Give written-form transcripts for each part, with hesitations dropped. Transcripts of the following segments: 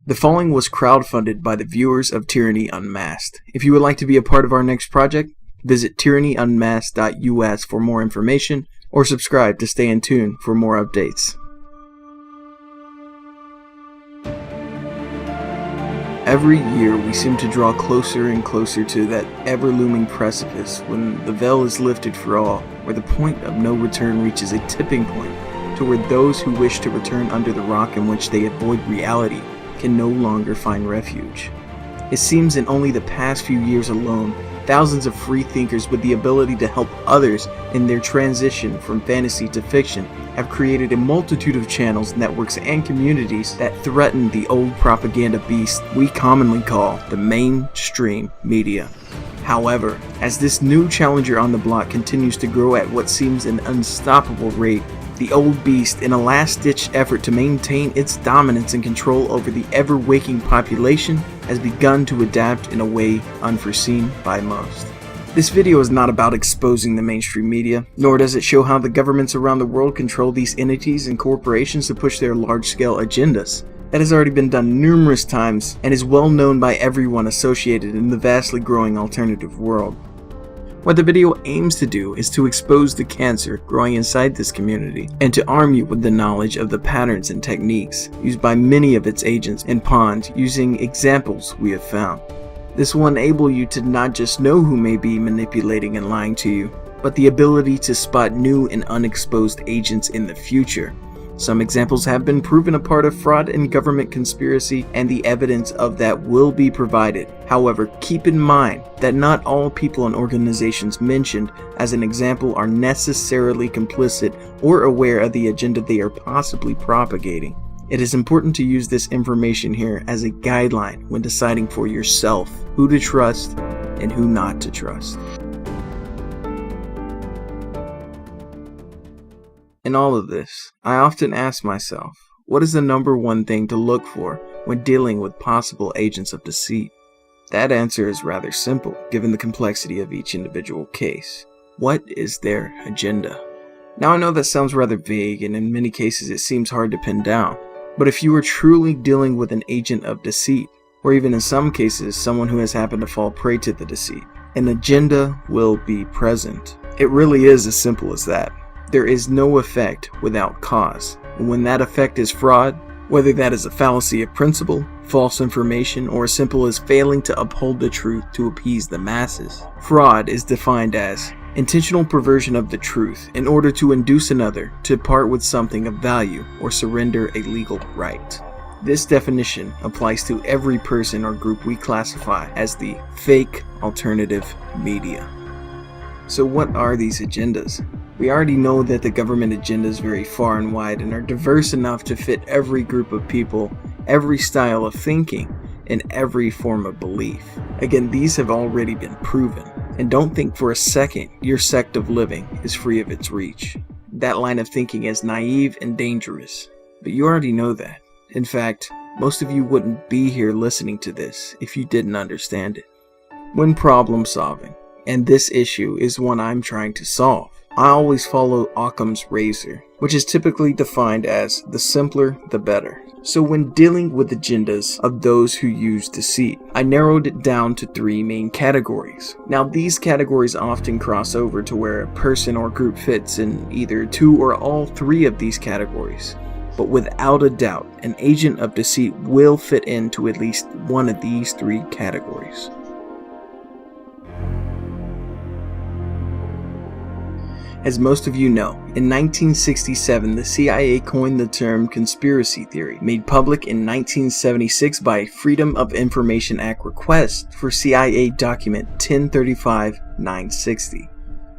The following was crowdfunded by the viewers of Tyranny Unmasked. If you would like to be a part of our next project, visit tyrannyunmasked.us for more information, or subscribe to stay in tune for more updates. Every year we seem to draw closer and closer to that ever-looming precipice when the veil is lifted for all, where the point of no return reaches a tipping point, to where those who wish to return under the rock in which they avoid reality can no longer find refuge. It seems in only the past few years alone, thousands of free thinkers with the ability to help others in their transition from fantasy to fiction have created a multitude of channels, networks, and communities that threaten the old propaganda beast we commonly call the mainstream media. However, as this new challenger on the block continues to grow at what seems an unstoppable rate, the old beast, in a last-ditch effort to maintain its dominance and control over the ever-waking population, has begun to adapt in a way unforeseen by most. This video is not about exposing the mainstream media, nor does it show how the governments around the world control these entities and corporations to push their large-scale agendas. That has already been done numerous times and is well known by everyone associated in the vastly growing alternative world. What the video aims to do is to expose the cancer growing inside this community and to arm you with the knowledge of the patterns and techniques used by many of its agents and pawns using examples we have found. This will enable you to not just know who may be manipulating and lying to you, but the ability to spot new and unexposed agents in the future. Some examples have been proven a part of fraud and government conspiracy, and the evidence of that will be provided. However, keep in mind that not all people and organizations mentioned as an example are necessarily complicit or aware of the agenda they are possibly propagating. It is important to use this information here as a guideline when deciding for yourself who to trust and who not to trust. In all of this, I often ask myself, what is the number one thing to look for when dealing with possible agents of deceit? That answer is rather simple, given the complexity of each individual case. What is their agenda? Now I know that sounds rather vague, and in many cases it seems hard to pin down, but if you are truly dealing with an agent of deceit, or even in some cases someone who has happened to fall prey to the deceit, an agenda will be present. It really is as simple as that. There is no effect without cause, and when that effect is fraud, whether that is a fallacy of principle, false information, or as simple as failing to uphold the truth to appease the masses. Fraud is defined as intentional perversion of the truth in order to induce another to part with something of value or surrender a legal right. This definition applies to every person or group we classify as the fake alternative media. So what are these agendas? We already know that the government agendas vary far and wide and are diverse enough to fit every group of people, every style of thinking, and every form of belief. Again, these have already been proven, and don't think for a second your sect of living is free of its reach. That line of thinking is naive and dangerous, but you already know that. In fact, most of you wouldn't be here listening to this if you didn't understand it. When problem solving, and this issue is one I'm trying to solve, I always follow Occam's razor, which is typically defined as the simpler the better. So when dealing with agendas of those who use deceit, I narrowed it down to 3 main categories. Now these categories often cross over to where a person or group fits in either 2 or all 3 of these categories. But without a doubt, an agent of deceit will fit into at least one of these 3 categories. As most of you know, in 1967 the CIA coined the term conspiracy theory, made public in 1976 by Freedom of Information Act request for CIA document 1035-960.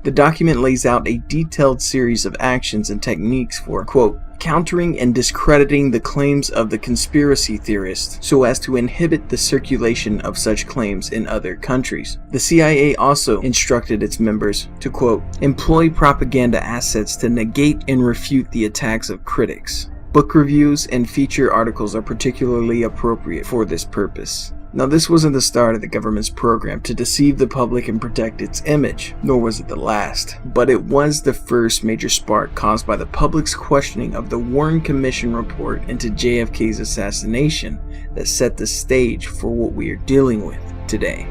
The document lays out a detailed series of actions and techniques for, quote, countering and discrediting the claims of the conspiracy theorists so as to inhibit the circulation of such claims in other countries. The CIA also instructed its members to, quote, employ propaganda assets to negate and refute the attacks of critics. Book reviews and feature articles are particularly appropriate for this purpose. Now, this wasn't the start of the government's program to deceive the public and protect its image, nor was it the last, but it was the first major spark caused by the public's questioning of the Warren Commission report into JFK's assassination that set the stage for what we are dealing with today.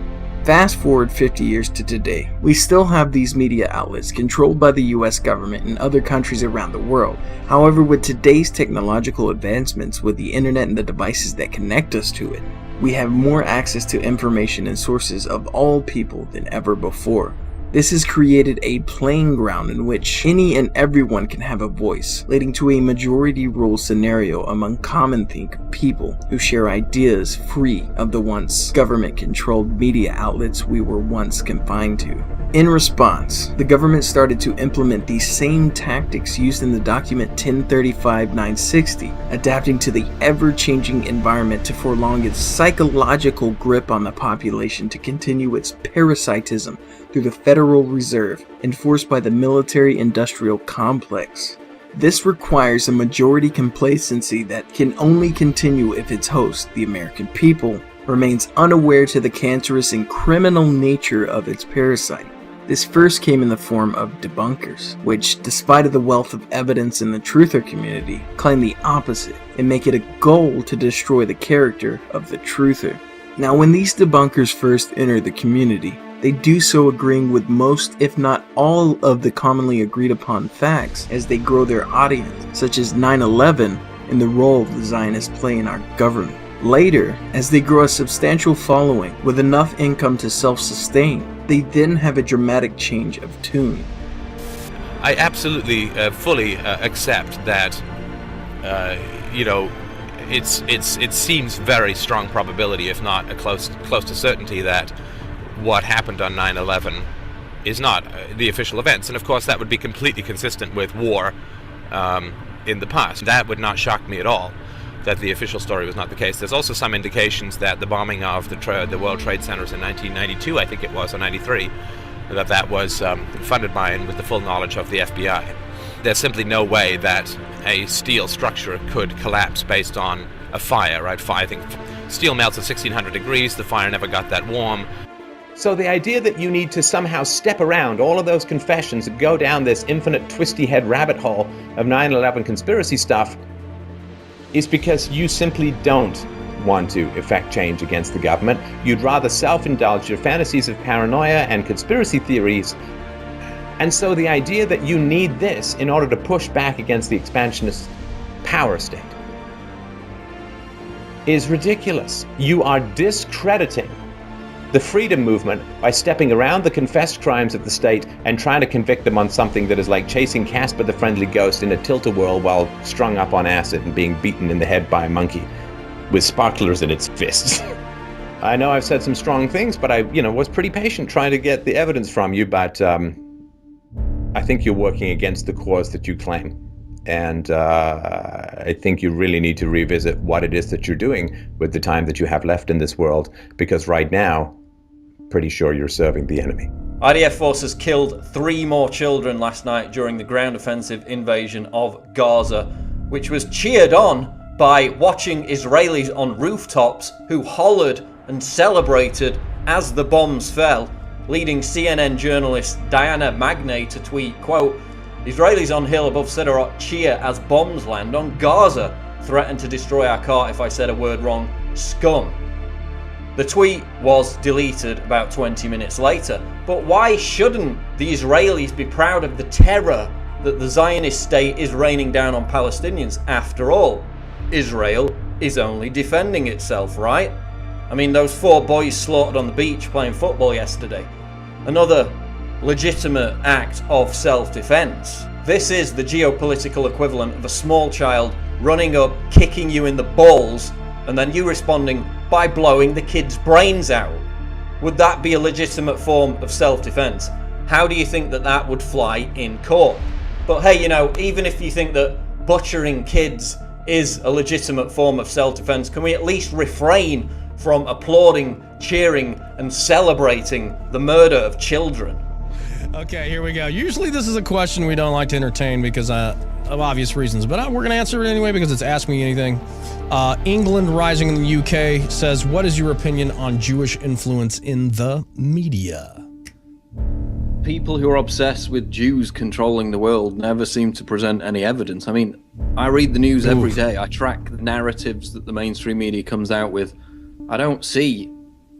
Fast forward 50 years to today, we still have these media outlets controlled by the US government and other countries around the world. However, with today's technological advancements, with the internet and the devices that connect us to it, we have more access to information and sources of all people than ever before. This has created a playing ground in which any and everyone can have a voice, leading to a majority rule scenario among common think people who share ideas free of the once government-controlled media outlets we were once confined to. In response, the government started to implement these same tactics used in the document 1035-960, adapting to the ever-changing environment to prolong its psychological grip on the population to continue its parasitism through the Federal Reserve, enforced by the military-industrial complex. This requires a majority complacency that can only continue if its host, the American people, remains unaware to the cancerous and criminal nature of its parasite. This first came in the form of debunkers, which, despite of the wealth of evidence in the truther community, claim the opposite and make it a goal to destroy the character of the truther. Now, when these debunkers first enter the community, they do so agreeing with most, if not all, of the commonly agreed upon facts as they grow their audience, such as 9/11 and the role the Zionists play in our government. Later, as they grow a substantial following with enough income to self-sustain, they then have a dramatic change of tune. I absolutely fully accept that, it seems very strong probability, if not close to certainty, that what happened on 9/11 is not the official events. And of course that would be completely consistent with war in the past. That would not shock me at all, that the official story was not the case. There's also some indications that the bombing of the World Trade Centers in 1992, I think it was, or 93, that was funded by and with the full knowledge of the FBI. There's simply no way that a steel structure could collapse based on a fire, right? I think steel melts at 1600 degrees, the fire never got that warm. So the idea that you need to somehow step around all of those confessions and go down this infinite twisty head rabbit hole of 9/11 conspiracy stuff is because you simply don't want to effect change against the government. You'd rather self-indulge your fantasies of paranoia and conspiracy theories. And so the idea that you need this in order to push back against the expansionist power state is ridiculous. You are discrediting the freedom movement by stepping around the confessed crimes of the state and trying to convict them on something that is like chasing Casper the Friendly Ghost in a tilt-a-whirl while strung up on acid and being beaten in the head by a monkey with sparklers in its fists. I know I've said some strong things, but I was pretty patient trying to get the evidence from you, but I think you're working against the cause that you claim. And I think you really need to revisit what it is that you're doing with the time that you have left in this world, because right now, pretty sure you're serving the enemy. IDF forces killed 3 more children last night during the ground offensive invasion of Gaza, which was cheered on by watching Israelis on rooftops who hollered and celebrated as the bombs fell, leading CNN journalist Diana Magnay to tweet, quote, "Israelis on hill above Sderot cheer as bombs land on Gaza. Threaten to destroy our car if I said a word wrong. Scum." The tweet was deleted about 20 minutes later. But why shouldn't the Israelis be proud of the terror that the Zionist state is raining down on Palestinians? After all, Israel is only defending itself, right? I mean, those 4 boys slaughtered on the beach playing football yesterday. Another legitimate act of self-defense. This is the geopolitical equivalent of a small child running up, kicking you in the balls, and then you responding by blowing the kid's brains out. Would that be a legitimate form of self-defense? How do you think that would fly in court? But hey, even if you think that butchering kids is a legitimate form of self-defense, can we at least refrain from applauding, cheering, and celebrating the murder of children? Okay, here we go. Usually this is a question we don't like to entertain because of obvious reasons, but we're going to answer it anyway because it's Ask Me Anything. England Rising in the UK says, what is your opinion on Jewish influence in the media? People who are obsessed with Jews controlling the world never seem to present any evidence. I mean, I read the news every day. I track the narratives that the mainstream media comes out with. I don't see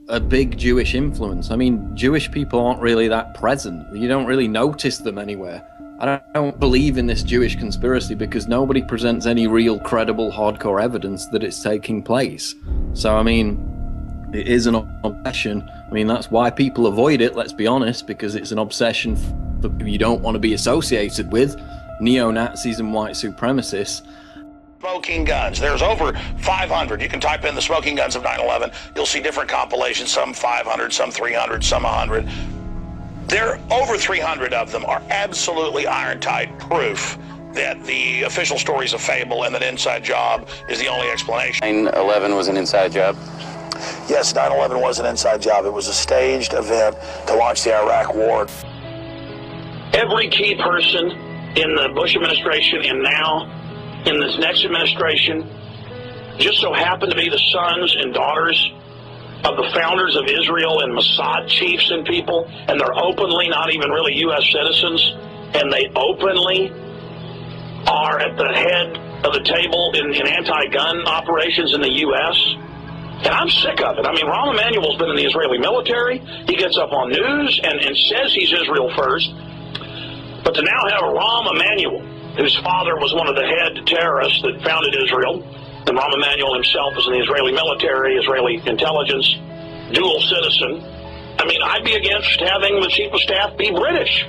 a big Jewish influence. I mean, Jewish people aren't really that present. You don't really notice them anywhere. I don't believe in this Jewish conspiracy because nobody presents any real credible hardcore evidence that it's taking place. So, I mean, it is an obsession. I mean, that's why people avoid it, let's be honest, because it's an obsession that you don't want to be associated with, neo-Nazis and white supremacists. Smoking guns. There's over 500. You can type in the smoking guns of 9/11. You'll see different compilations, some 500, some 300, some 100. There, over 300 of them are absolutely iron-tight proof that the official story is a fable and that inside job is the only explanation. 9/11 was an inside job? Yes, 9/11 was an inside job. It was a staged event to launch the Iraq War. Every key person in the Bush administration and now in this next administration just so happen to be the sons and daughters of the founders of Israel and Mossad chiefs and people, and they're openly not even really U.S. citizens, and they openly are at the head of the table in anti-gun operations in the U.S., and I'm sick of it. I mean, Rahm Emanuel's been in the Israeli military. He gets up on news and says he's Israel first. But to now have Rahm Emanuel, whose father was one of the head terrorists that founded Israel, and Rahm Emanuel himself was in the Israeli military, Israeli intelligence, dual citizen. I mean, I'd be against having the chief of staff be British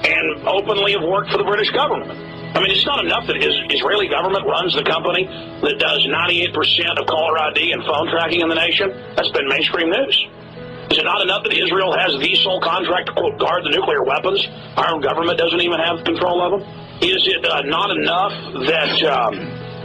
and openly have worked for the British government. I mean, it's not enough that Israeli government runs the company that does 98% of caller ID and phone tracking in the nation. That's been mainstream news. Is it not enough that Israel has the sole contract to, quote, guard the nuclear weapons? Our own government doesn't even have control of them. Is it not enough that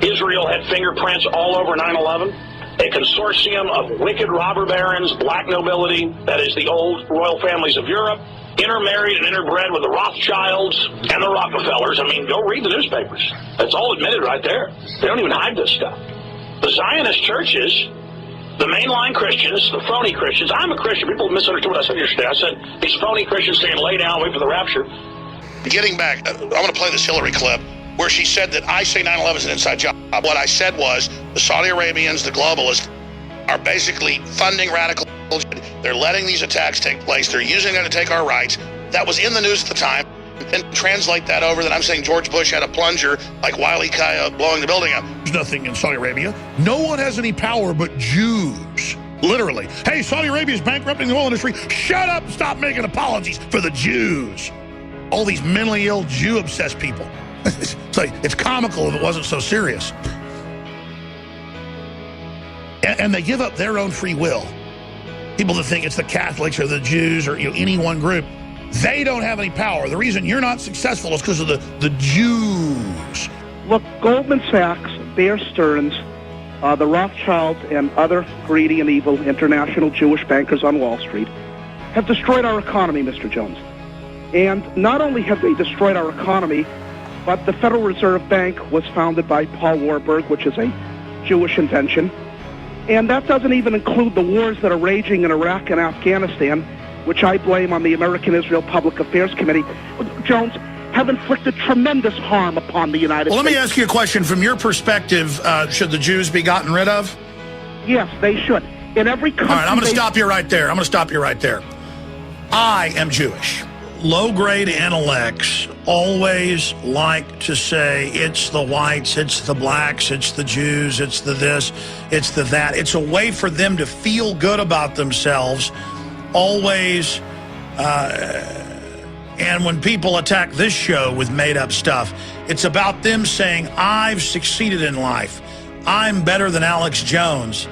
Israel had fingerprints all over 9/11? A consortium of wicked robber barons, black nobility, that is the old royal families of Europe, intermarried and interbred with the Rothschilds and the Rockefellers. I mean, go read the newspapers. That's all admitted right there. They don't even hide this stuff. The Zionist churches, the mainline Christians, the phony Christians. I'm a Christian. People misunderstood what I said yesterday. I said these phony Christians saying lay down, wait for the rapture. Getting back, I'm going to play this Hillary clip where she said that I say 9/11 is an inside job. What I said was the Saudi Arabians, the globalists, are basically funding radical. They're letting these attacks take place. They're using them to take our rights. That was in the news at the time. And translate that over that I'm saying George Bush had a plunger like Wile E. Coyote blowing the building up. There's nothing in Saudi Arabia. No one has any power but Jews. Literally. Hey, Saudi Arabia is bankrupting the oil industry. Shut up and stop making apologies for the Jews. All these mentally ill Jew-obsessed people. It's comical if it wasn't so serious. And they give up their own free will. People that think it's the Catholics or the Jews or any one group, they don't have any power. The reason you're not successful is because of the Jews. Look, Goldman Sachs, Bear Stearns, the Rothschilds, and other greedy and evil international Jewish bankers on Wall Street have destroyed our economy, Mr. Jones. And not only have they destroyed our economy, but the Federal Reserve Bank was founded by Paul Warburg, which is a Jewish invention. And that doesn't even include the wars that are raging in Iraq and Afghanistan, which I blame on the American Israel Public Affairs Committee. Jones, have inflicted tremendous harm upon the United States. Well, let me ask you a question. From your perspective, should the Jews be gotten rid of? Yes, they should. In every country... All right, I'm going to stop you right there. I am Jewish. Low-grade intellects always like to say it's the whites, it's the blacks, it's the Jews, it's the this, it's the that. It's a way for them to feel good about themselves, always. And when people attack this show with made-up stuff, it's about them saying, I've succeeded in life. I'm better than Alex Jones.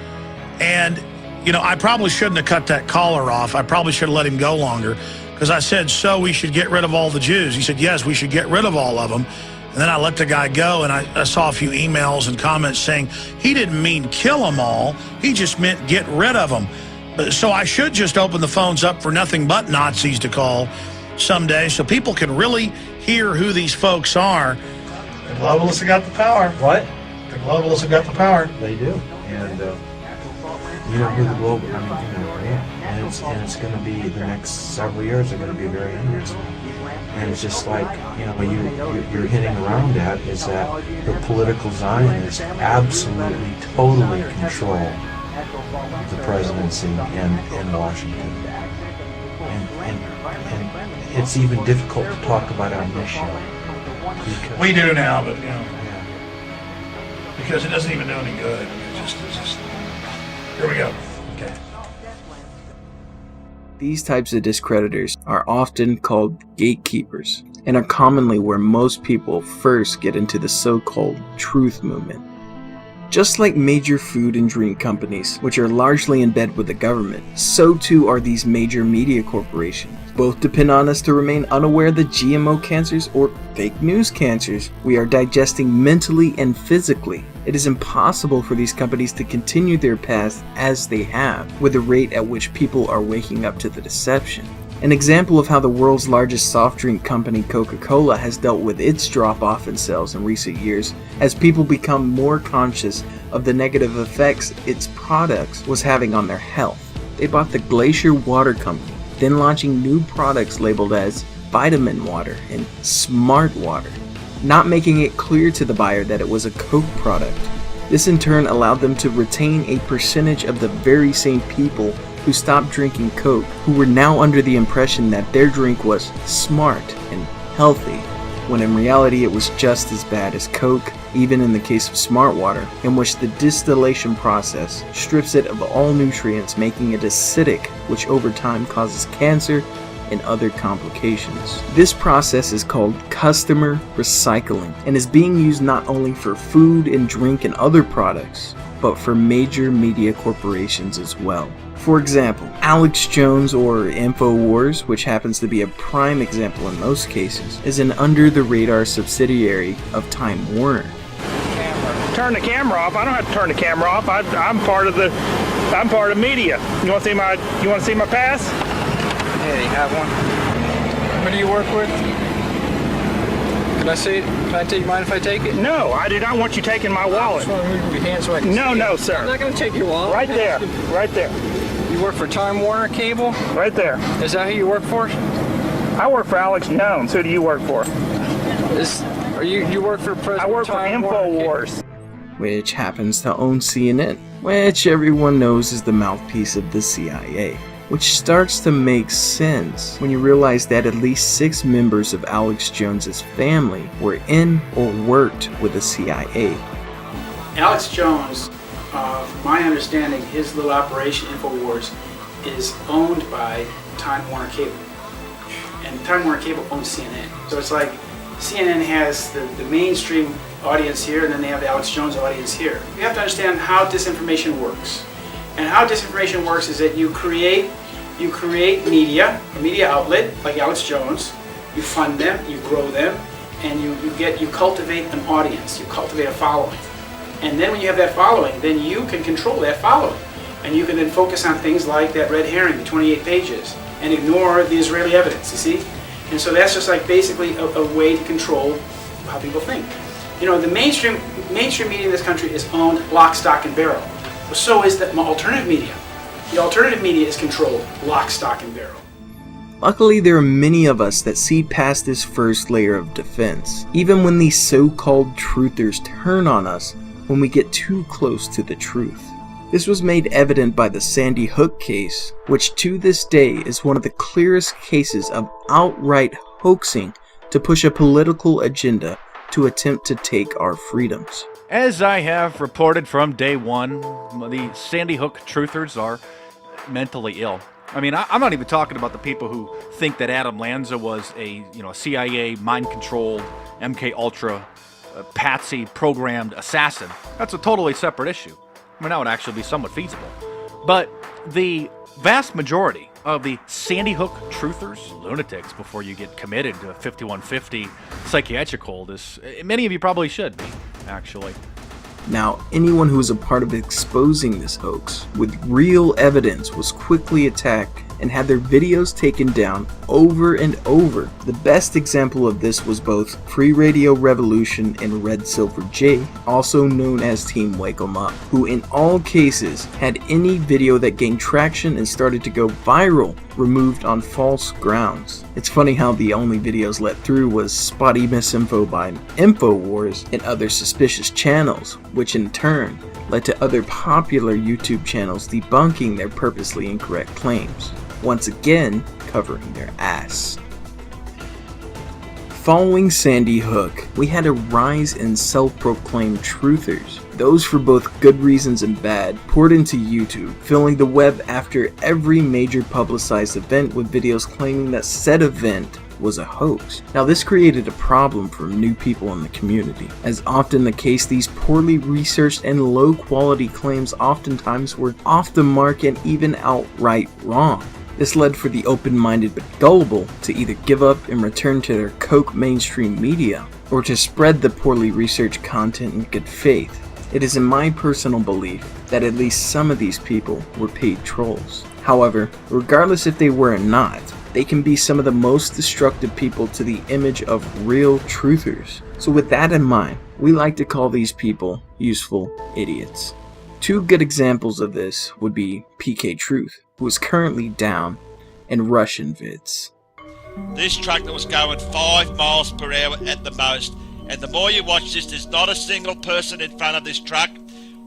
And, I probably shouldn't have cut that caller off. I probably should have let him go longer. Because I said, so we should get rid of all the Jews. He said, yes, we should get rid of all of them. And then I let the guy go, and I saw a few emails and comments saying he didn't mean kill them all. He just meant get rid of them. So I should just open the phones up for nothing but Nazis to call someday so people can really hear who these folks are. The globalists have got the power. What? The globalists have got the power. They do. And you know who the global, and it's going to be, the next several years are going to be very interesting. And it's just like, you know, you're hitting around at is that the political Zionists absolutely, totally control the presidency in Washington. And it's even difficult to talk about our mission. We do now, but, you know, because it doesn't even do any good. It's just, here we go. Okay. These types of discreditors are often called gatekeepers and are commonly where most people first get into the so-called truth movement. Just like major food and drink companies, which are largely in bed with the government, so too are these major media corporations. Both depend on us to remain unaware of the GMO cancers or fake news cancers we are digesting mentally and physically. It is impossible for these companies to continue their path as they have, with the rate at which people are waking up to the deception. An example of how the world's largest soft drink company, Coca-Cola, has dealt with its drop-off in sales in recent years as people become more conscious of the negative effects its products was having on their health. They bought the Glacier Water Company, then launching new products labeled as Vitamin Water and Smart Water, not making it clear to the buyer that it was a Coke product. This in turn allowed them to retain a percentage of the very same people who stopped drinking Coke, who were now under the impression that their drink was smart and healthy, when in reality it was just as bad as Coke, even in the case of Smart Water, in which the distillation process strips it of all nutrients, making it acidic, which over time causes cancer and other complications. This process is called customer recycling and is being used not only for food and drink and other products, but for major media corporations as well. For example, Alex Jones, or InfoWars, which happens to be a prime example in most cases, is an under-the-radar subsidiary of Time Warner. Turn the camera off. I don't have to turn the camera off. I'm part of media. You want to see my pass? Yeah, you have one. Who do you work with? Can I see it? Do you mind if I take it? No, I do not want you taking my wallet. I just want to move your hand so I can see No, it. sir. I'm not going to take your wallet. Right there. Right there. You work for Time Warner Cable? Right there. Is that who you work for? I work for Alex Jones. Who do you work for? You work for President I work for InfoWars. Which happens to own CNN, which everyone knows is the mouthpiece of the CIA. Which starts to make sense when you realize that at least 6 members of Alex Jones's family were in or worked with the CIA. Alex Jones, from my understanding, his little operation, InfoWars, is owned by Time Warner Cable. And Time Warner Cable owns CNN. So it's like CNN has the mainstream audience here, and then they have the Alex Jones audience here. You have to understand how disinformation works. And how disinformation works is that you create media, a media outlet like Alex Jones, you fund them, you grow them, and you cultivate an audience, you cultivate a following. And then when you have that following, then you can control that following. And you can then focus on things like that red herring, the 28 pages, and ignore the Israeli evidence, you see? And so that's just like basically a way to control how people think. You know, the mainstream media in this country is owned lock, stock, and barrel. So is the alternative media. The alternative media is controlled lock, stock, and barrel. Luckily, there are many of us that see past this first layer of defense, even when these so-called truthers turn on us when we get too close to the truth. This was made evident by the Sandy Hook case, which to this day is one of the clearest cases of outright hoaxing to push a political agenda to attempt to take our freedoms. As I have reported from day one, the Sandy Hook truthers are mentally ill. I mean, I'm not even talking about the people who think that Adam Lanza was a CIA mind-controlled, MK Ultra, patsy programmed assassin. That's a totally separate issue. I mean, that would actually be somewhat feasible. But the vast majority of the Sandy Hook truthers, lunatics, before you get committed to 5150 psychiatric hold, many of you probably should be, actually. Now, anyone who was a part of exposing this hoax with real evidence was quickly attacked and had their videos taken down over and over. The best example of this was both Free Radio Revolution and Red Silver J, also known as Team Wake 'em Up, who in all cases had any video that gained traction and started to go viral removed on false grounds. It's funny how the only videos let through was spotty misinfo by InfoWars and other suspicious channels, which in turn led to other popular YouTube channels debunking their purposely incorrect claims, once again covering their ass. Following Sandy Hook, we had a rise in self-proclaimed truthers. Those for both good reasons and bad poured into YouTube, filling the web after every major publicized event with videos claiming that said event was a hoax. Now this created a problem for new people in the community. As often the case, these poorly researched and low quality claims oftentimes were off the mark and even outright wrong. This led for the open-minded but gullible to either give up and return to their coke mainstream media, or to spread the poorly researched content in good faith. It is in my personal belief that at least some of these people were paid trolls. However, regardless if they were or not, they can be some of the most destructive people to the image of real truthers. So with that in mind, we like to call these people useful idiots. Two good examples of this would be PK Truth, who is currently down, and Russian Vids. This truck that was going 5 miles per hour at the most, and the more you watch this, there's not a single person in front of this truck.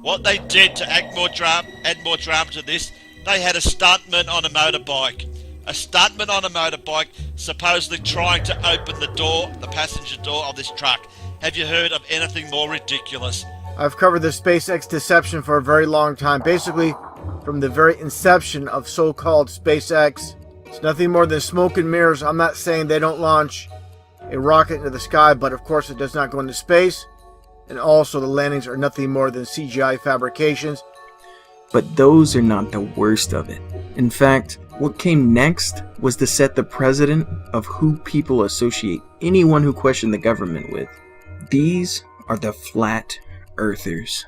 What they did to add more drama to this, they had a stuntman on a motorbike. A stuntman on a motorbike supposedly trying to open the door, the passenger door of this truck. Have you heard of anything more ridiculous? I've covered the SpaceX deception for a very long time. Basically, from the very inception of so-called SpaceX, it's nothing more than smoke and mirrors. I'm not saying they don't launch a rocket into the sky, but of course it does not go into space. And also the landings are nothing more than CGI fabrications. But those are not the worst of it. In fact, what came next was to set the precedent of who people associate anyone who questioned the government with. These are the Flat Earthers.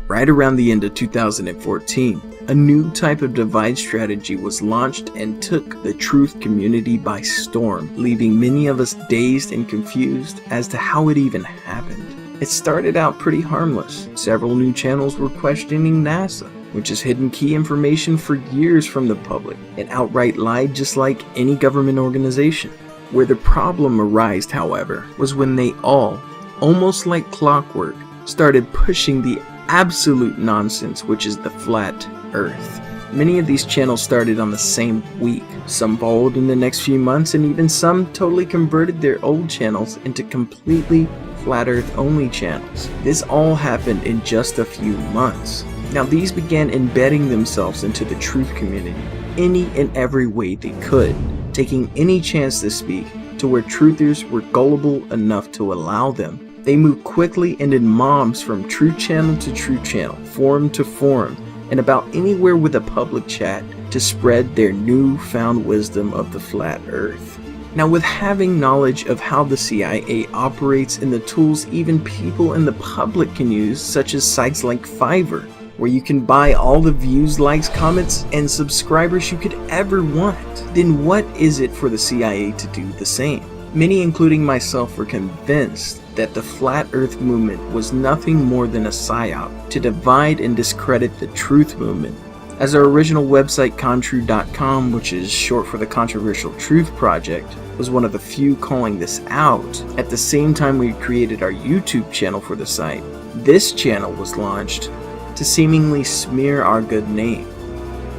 Right around the end of 2014, a new type of divide strategy was launched and took the truth community by storm, leaving many of us dazed and confused as to how it even happened. It started out pretty harmless. Several new channels were questioning NASA, which has hidden key information for years from the public, and outright lied just like any government organization. Where the problem arose, however, was when they all, almost like clockwork, started pushing the absolute nonsense, which is the flat Earth. Many of these channels started on the same week. Some followed in the next few months, and even some totally converted their old channels into completely flat Earth only channels. This all happened in just a few months. Now these began embedding themselves into the truth community any and every way they could, taking any chance to speak to where truthers were gullible enough to allow them. They moved quickly and in mobs from true channel to true channel, forum to forum, and about anywhere with a public chat to spread their newfound wisdom of the flat Earth. Now with having knowledge of how the CIA operates and the tools even people in the public can use, such as sites like Fiverr, where you can buy all the views, likes, comments, and subscribers you could ever want, then what is it for the CIA to do the same? Many, including myself, were convinced that the Flat Earth movement was nothing more than a psyop to divide and discredit the truth movement. As our original website, Contru.com, which is short for the Controversial Truth Project, was one of the few calling this out, at the same time we created our YouTube channel for the site, this channel was launched to seemingly smear our good name.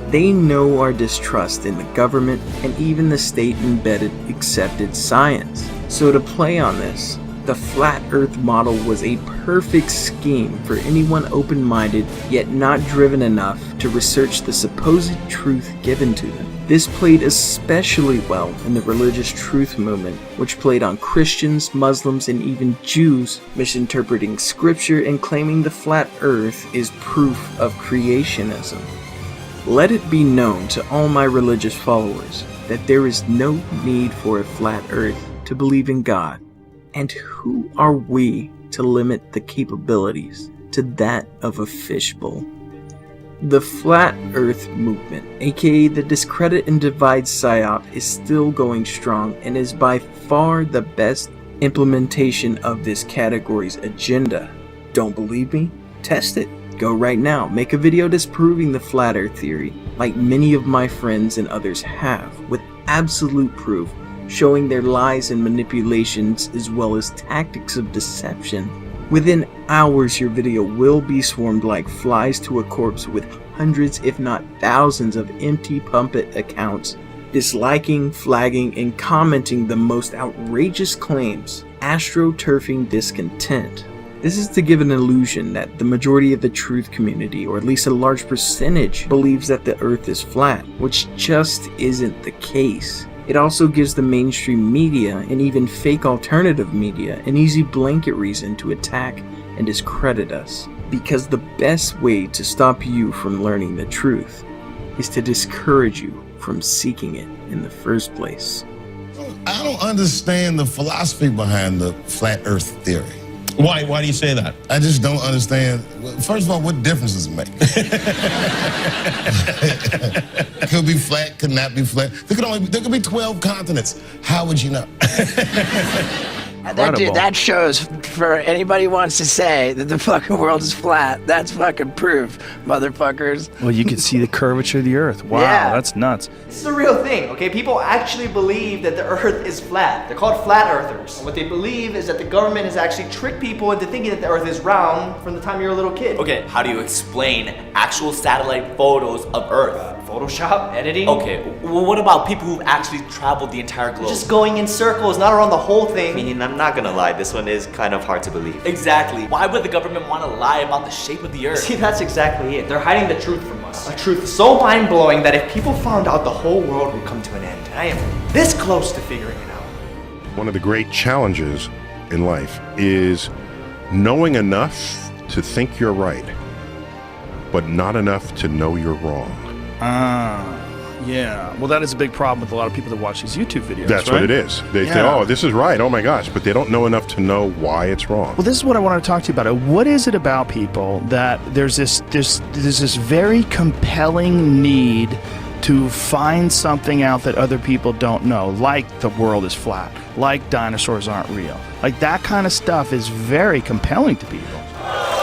They know our distrust in the government and even the state-embedded accepted science. So to play on this, the Flat Earth model was a perfect scheme for anyone open-minded yet not driven enough to research the supposed truth given to them. This played especially well in the religious truth movement, which played on Christians, Muslims, and even Jews misinterpreting scripture and claiming the flat earth is proof of creationism. Let it be known to all my religious followers that there is no need for a flat earth to believe in God. And who are we to limit the capabilities to that of a fishbowl? The Flat Earth Movement, aka the Discredit and Divide PSYOP, is still going strong and is by far the best implementation of this category's agenda. Don't believe me? Test it. Go right now, make a video disproving the Flat Earth theory, like many of my friends and others have, with absolute proof, showing their lies and manipulations as well as tactics of deception. Within hours, your video will be swarmed like flies to a corpse with hundreds if not thousands of empty puppet accounts, disliking, flagging, and commenting the most outrageous claims, astroturfing discontent. This is to give an illusion that the majority of the truth community, or at least a large percentage, believes that the earth is flat, which just isn't the case. It also gives the mainstream media, and even fake alternative media, an easy blanket reason to attack and discredit us. Because the best way to stop you from learning the truth is to discourage you from seeking it in the first place. I don't understand the philosophy behind the flat earth theory. Why do you say that? I just don't understand. First of all, what difference does it make? Could be flat, could not be flat. There could be 12 continents. How would you know? That shows, for anybody who wants to say that the fucking world is flat, that's fucking proof, motherfuckers. Well, you can see the curvature of the earth. Wow, Yeah. that's nuts. This is a real thing, okay? People actually believe that the earth is flat. They're called flat earthers. And what they believe is that the government has actually tricked people into thinking that the earth is round from the time you're a little kid. Okay, how do you explain actual satellite photos of Earth? Photoshop, editing. Okay, well, what about people who've actually traveled the entire globe? Just going in circles, not around the whole thing. I mean, I'm not gonna lie, this one is kind of hard to believe. Exactly. Why would the government want to lie about the shape of the Earth? See, that's exactly it. They're hiding the truth from us. A truth so mind-blowing that if people found out, the whole world would come to an end. And I am this close to figuring it out. One of the great challenges in life is knowing enough to think you're right, but not enough to know you're wrong. Yeah. Well, that is a big problem with a lot of people that watch these YouTube videos. That's right? what it is. They say, oh, this is right. Oh my gosh. But they don't know enough to know why it's wrong. Well, this is what I want to talk to you about. What is it about people that there's this very compelling need to find something out that other people don't know, like the world is flat, like dinosaurs aren't real. Like that kind of stuff is very compelling to people.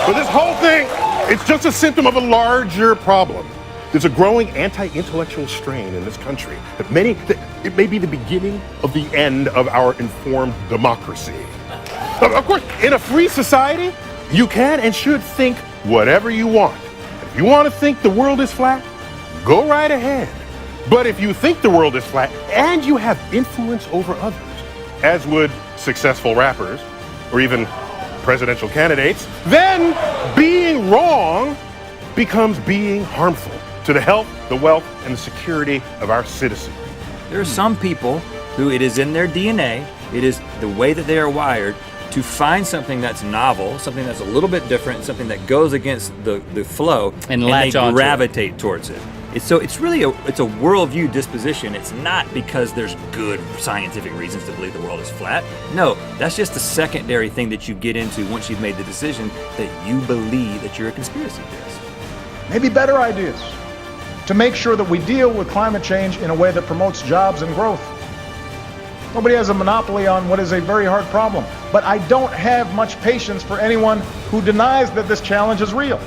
But this whole thing, it's just a symptom of a larger problem. There's a growing anti-intellectual strain in this country that it may be the beginning of the end of our informed democracy. Of course, in a free society, you can and should think whatever you want. If you want to think the world is flat, go right ahead. But if you think the world is flat and you have influence over others, as would successful rappers or even presidential candidates, then being wrong becomes being harmful to the health, the wealth, and the security of our citizens. There are some people who it is in their DNA, it is the way that they are wired to find something that's novel, something that's a little bit different, something that goes against the flow, and latch they onto gravitate towards it. It's really a worldview disposition. It's not because there's good scientific reasons to believe the world is flat. No, that's just the secondary thing that you get into once you've made the decision that you believe that you're a conspiracy theorist. Maybe better ideas to make sure that we deal with climate change in a way that promotes jobs and growth. Nobody has a monopoly on what is a very hard problem, but I don't have much patience for anyone who denies that this challenge is real.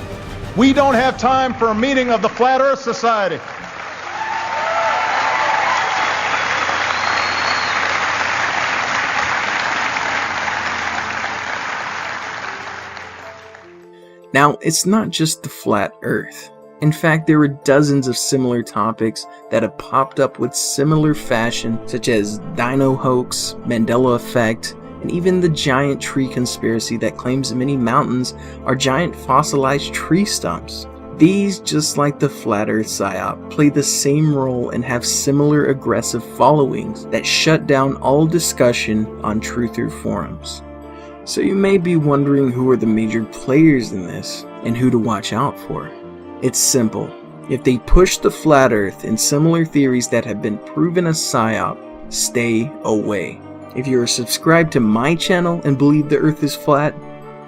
We don't have time for a meeting of the Flat Earth Society. Now, it's not just the flat earth. In fact, there were dozens of similar topics that have popped up with similar fashion, such as Dino Hoax, Mandela Effect, and even the giant tree conspiracy that claims many mountains are giant fossilized tree stumps. These, just like the Flat Earth PSYOP, play the same role and have similar aggressive followings that shut down all discussion on truther forums. So you may be wondering who are the major players in this and who to watch out for. It's simple. If they push the flat earth and similar theories that have been proven a PSYOP, stay away. If you're subscribed to my channel and believe the earth is flat,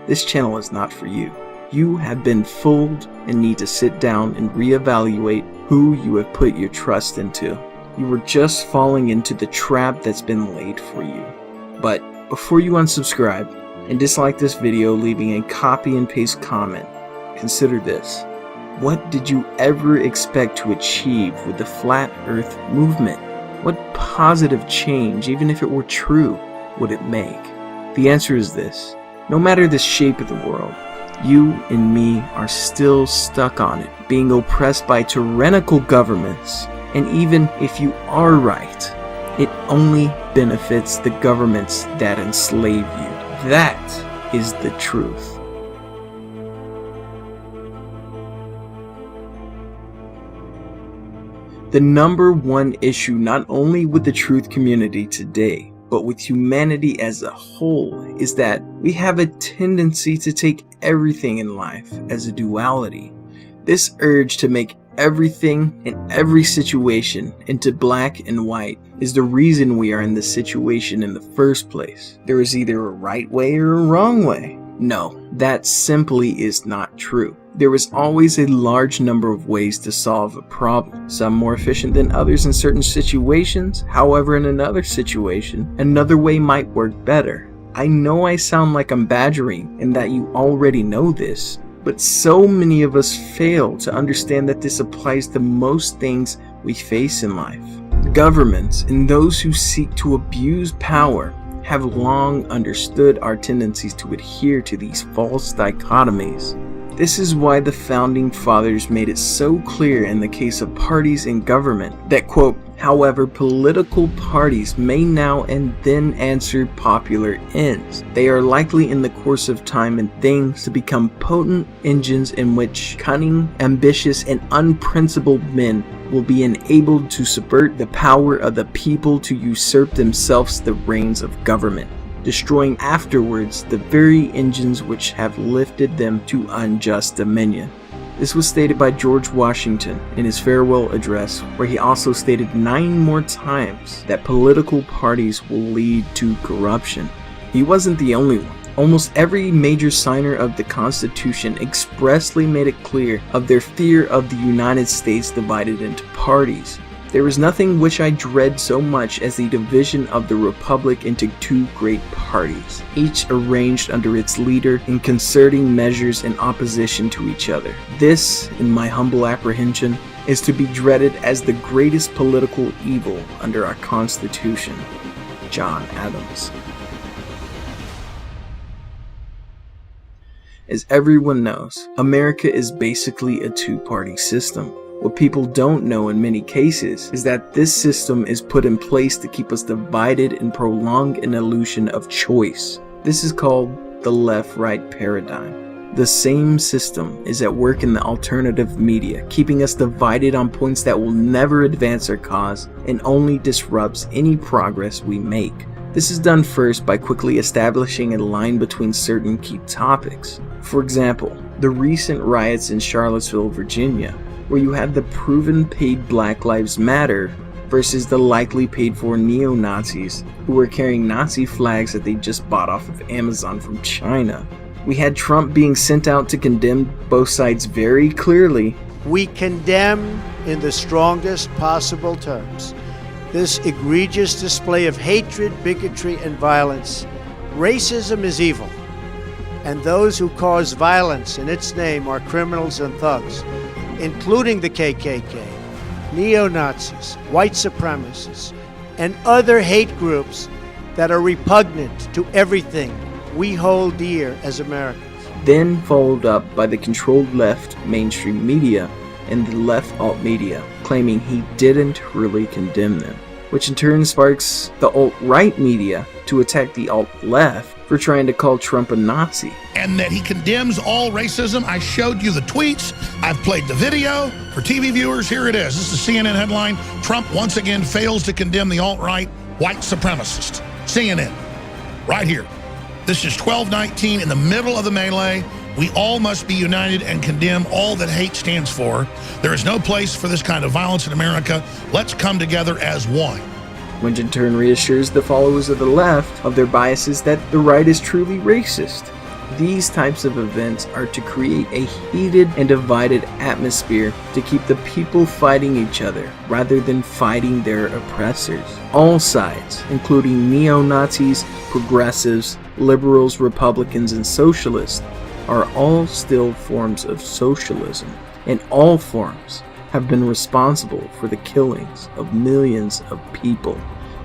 this channel is not for you. You have been fooled and need to sit down and reevaluate who you have put your trust into. You were just falling into the trap that's been laid for you. But before you unsubscribe and dislike this video, leaving a copy and paste comment, consider this. What did you ever expect to achieve with the Flat Earth movement? What positive change, even if it were true, would it make? The answer is this. No matter the shape of the world, you and me are still stuck on it, being oppressed by tyrannical governments. And even if you are right, it only benefits the governments that enslave you. That is the truth. The number one issue not only with the truth community today, but with humanity as a whole, is that we have a tendency to take everything in life as a duality. This urge to make everything in every situation into black and white is the reason we are in this situation in the first place. There is either a right way or a wrong way. No, that simply is not true. There is always a large number of ways to solve a problem, some more efficient than others in certain situations. However, in another situation, another way might work better. I know I sound like I'm badgering and that you already know this, but so many of us fail to understand that this applies to most things we face in life. Governments and those who seek to abuse power have long understood our tendencies to adhere to these false dichotomies. This is why the Founding Fathers made it so clear in the case of parties in government that, quote, however, political parties may now and then answer popular ends, they are likely in the course of time and things to become potent engines in which cunning, ambitious, and unprincipled men will be enabled to subvert the power of the people to usurp themselves the reins of government, destroying afterwards the very engines which have lifted them to unjust dominion. This was stated by George Washington in his farewell address, where he also stated 9 more times that political parties will lead to corruption. He wasn't the only one. Almost every major signer of the Constitution expressly made it clear of their fear of the United States divided into parties. There is nothing which I dread so much as the division of the Republic into 2 great parties, each arranged under its leader in concerting measures in opposition to each other. This, in my humble apprehension, is to be dreaded as the greatest political evil under our Constitution. John Adams. As everyone knows, America is basically a 2-party system. What people don't know in many cases is that this system is put in place to keep us divided and prolong an illusion of choice. This is called the left-right paradigm. The same system is at work in the alternative media, keeping us divided on points that will never advance our cause and only disrupts any progress we make. This is done first by quickly establishing a line between certain key topics. For example, the recent riots in Charlottesville, Virginia, where you had the proven paid Black Lives Matter versus the likely paid for neo-Nazis who were carrying Nazi flags that they just bought off of Amazon from China. We had Trump being sent out to condemn both sides very clearly. We condemn in the strongest possible terms this egregious display of hatred, bigotry, and violence. Racism is evil, and those who cause violence in its name are criminals and thugs, including the KKK, neo-Nazis, white supremacists, and other hate groups that are repugnant to everything we hold dear as Americans. Then followed up by the controlled left mainstream media and the left alt media, claiming he didn't really condemn them, which in turn sparks the alt-right media to attack the alt-left for trying to call Trump a Nazi. And that he condemns all racism. I showed you the tweets. I've played the video. For TV viewers, here it is. This is a CNN headline. Trump once again fails to condemn the alt-right white supremacist. CNN, right here. This is 12/19 in the middle of the melee. We all must be united and condemn all that hate stands for. There is no place for this kind of violence in America. Let's come together as one. Which in turn reassures the followers of the left of their biases that the right is truly racist. These types of events are to create a heated and divided atmosphere to keep the people fighting each other rather than fighting their oppressors. All sides, including neo-Nazis, progressives, liberals, Republicans, and socialists, are all still forms of socialism, and all forms have been responsible for the killings of millions of people.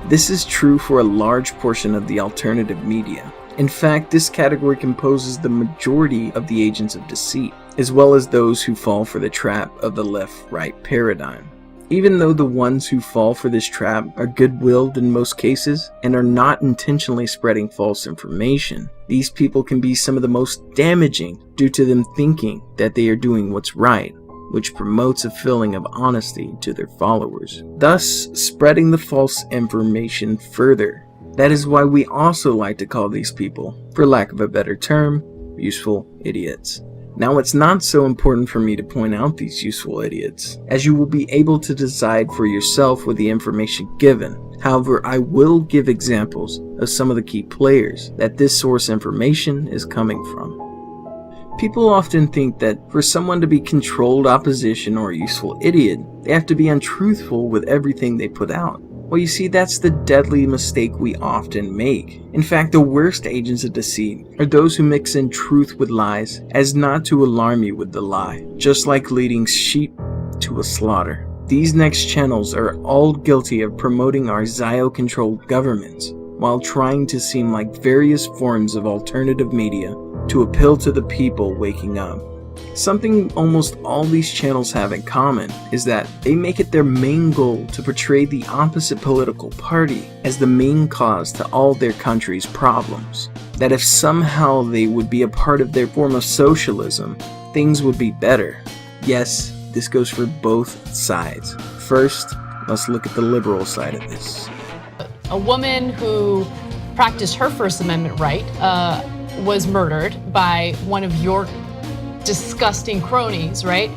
This is true for a large portion of the alternative media. In fact, this category composes the majority of the agents of deceit, as well as those who fall for the trap of the left-right paradigm. Even though the ones who fall for this trap are good-willed in most cases and are not intentionally spreading false information, these people can be some of the most damaging due to them thinking that they are doing what's right, which promotes a feeling of honesty to their followers, thus spreading the false information further. That is why we also like to call these people, for lack of a better term, useful idiots. Now, it's not so important for me to point out these useful idiots, as you will be able to decide for yourself with the information given. However, I will give examples of some of the key players that this source information is coming from. People often think that for someone to be controlled opposition or a useful idiot, they have to be untruthful with everything they put out. Well, you see, that's the deadly mistake we often make. In fact, the worst agents of deceit are those who mix in truth with lies as not to alarm you with the lie, just like leading sheep to a slaughter. These next channels are all guilty of promoting our Zio-controlled governments while trying to seem like various forms of alternative media to appeal to the people waking up. Something almost all these channels have in common is that they make it their main goal to portray the opposite political party as the main cause to all their country's problems. That if somehow they would be a part of their form of socialism, things would be better. Yes, this goes for both sides. First, let's look at the liberal side of this. A woman who practiced her First Amendment right was murdered by one of your disgusting cronies, right?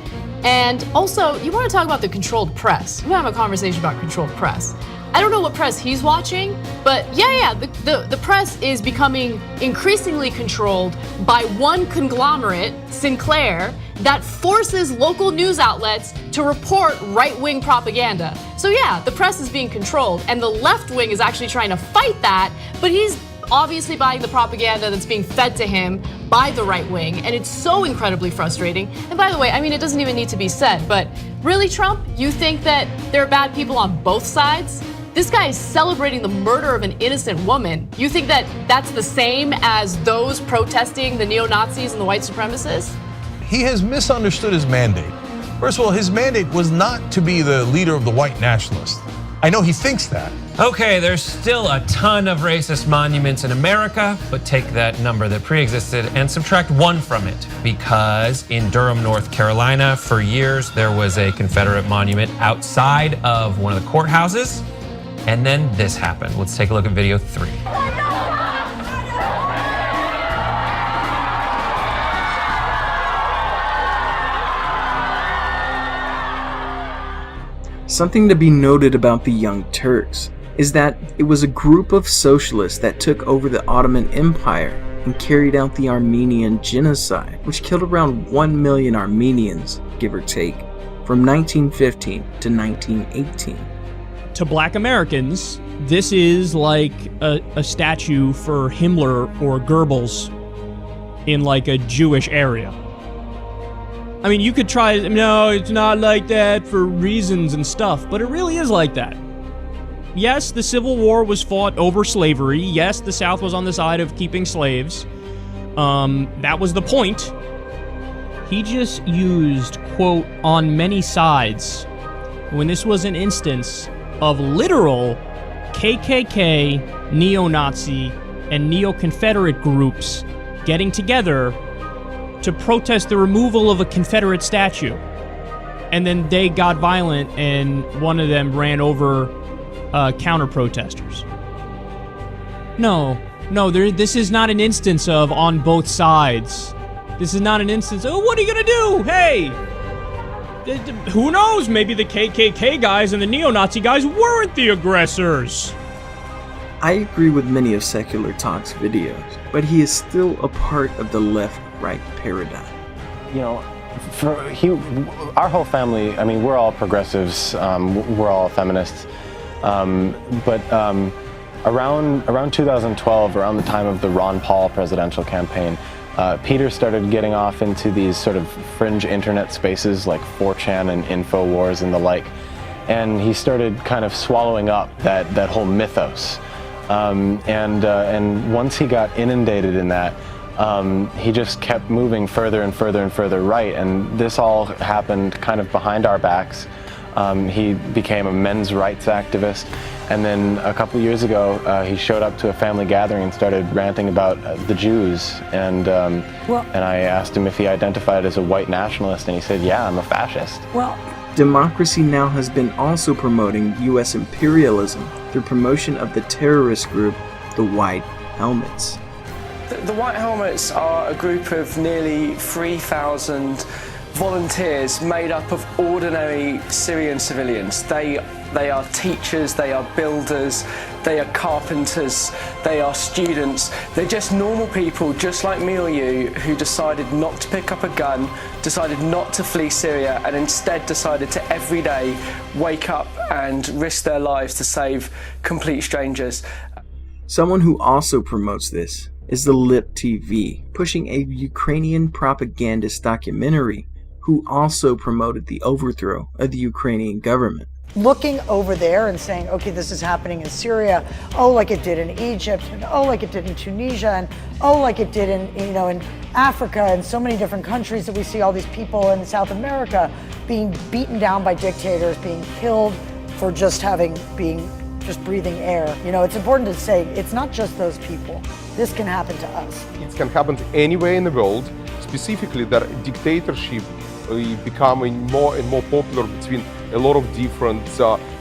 And also, you want to talk about the controlled press. We have a conversation about controlled press. I don't know what press he's watching, but the press is becoming increasingly controlled by one conglomerate, Sinclair, that forces local news outlets to report right-wing propaganda. So yeah, the press is being controlled, and the left wing is actually trying to fight that, but he's obviously buying the propaganda that's being fed to him by the right wing, and it's so incredibly frustrating. And by the way, I mean, it doesn't even need to be said, but really, Trump, you think that there are bad people on both sides? This guy is celebrating the murder of an innocent woman. You think that that's the same as those protesting the neo-Nazis and the white supremacists? He has misunderstood his mandate. First of all, his mandate was not to be the leader of the white nationalists. I know he thinks that. Okay, there's still a ton of racist monuments in America, but take that number that pre-existed and subtract one from it. Because in Durham, North Carolina, for years, there was a Confederate monument outside of one of the courthouses. And then this happened. Let's take a look at video 3. Something to be noted about the Young Turks is that it was a group of socialists that took over the Ottoman Empire and carried out the Armenian genocide, which killed around 1 million Armenians, give or take, from 1915 to 1918. To black Americans, this is like a statue for Himmler or Goebbels in like a Jewish area. I mean, you could try, no, it's not like that for reasons and stuff, but it really is like that. Yes, the Civil War was fought over slavery. Yes, the South was on the side of keeping slaves. That was the point. He just used, quote, on many sides, when this was an instance of literal KKK, neo-Nazi, and neo-Confederate groups getting together to protest the removal of a Confederate statue. And then they got violent and one of them ran over counter-protesters. No, this is not an instance of on both sides. This is not an instance, oh, what are you gonna do? Hey! Who knows? Maybe the KKK guys and the neo-Nazi guys weren't the aggressors. I agree with many of Secular Talk's videos, but he is still a part of the left-right paradigm. You know, our whole family, I mean, we're all progressives, we're all feminists, but around 2012, around the time of the Ron Paul presidential campaign, Peter started getting off into these sort of fringe internet spaces like 4chan and InfoWars and the like, and he started kind of swallowing up that whole mythos. And once he got inundated in that, he just kept moving further and further and further right, and this all happened kind of behind our backs. He became a men's rights activist, and then a couple years ago he showed up to a family gathering and started ranting about the Jews, and I asked him if he identified as a white nationalist, and he said, yeah, I'm a fascist. Well, Democracy Now! Has been also promoting U.S. imperialism through promotion of the terrorist group, the White Helmets. The White Helmets are a group of nearly 3,000 volunteers made up of ordinary Syrian civilians. They are teachers, they are builders, they are carpenters, they are students. They're just normal people, just like me or you, who decided not to pick up a gun, decided not to flee Syria, and instead decided to every day wake up and risk their lives to save complete strangers. Someone who also promotes this is the Lip TV, pushing a Ukrainian propagandist documentary who also promoted the overthrow of the Ukrainian government. Looking over there and saying, okay, this is happening in Syria, oh, like it did in Egypt, and oh, like it did in Tunisia, and oh, like it did in Africa, and so many different countries that we see all these people in South America being beaten down by dictators, being killed for just breathing air. You know, it's important to say it's not just those people. This can happen to us. It can happen anywhere in the world, specifically that dictatorship becoming more and more popular between a lot of different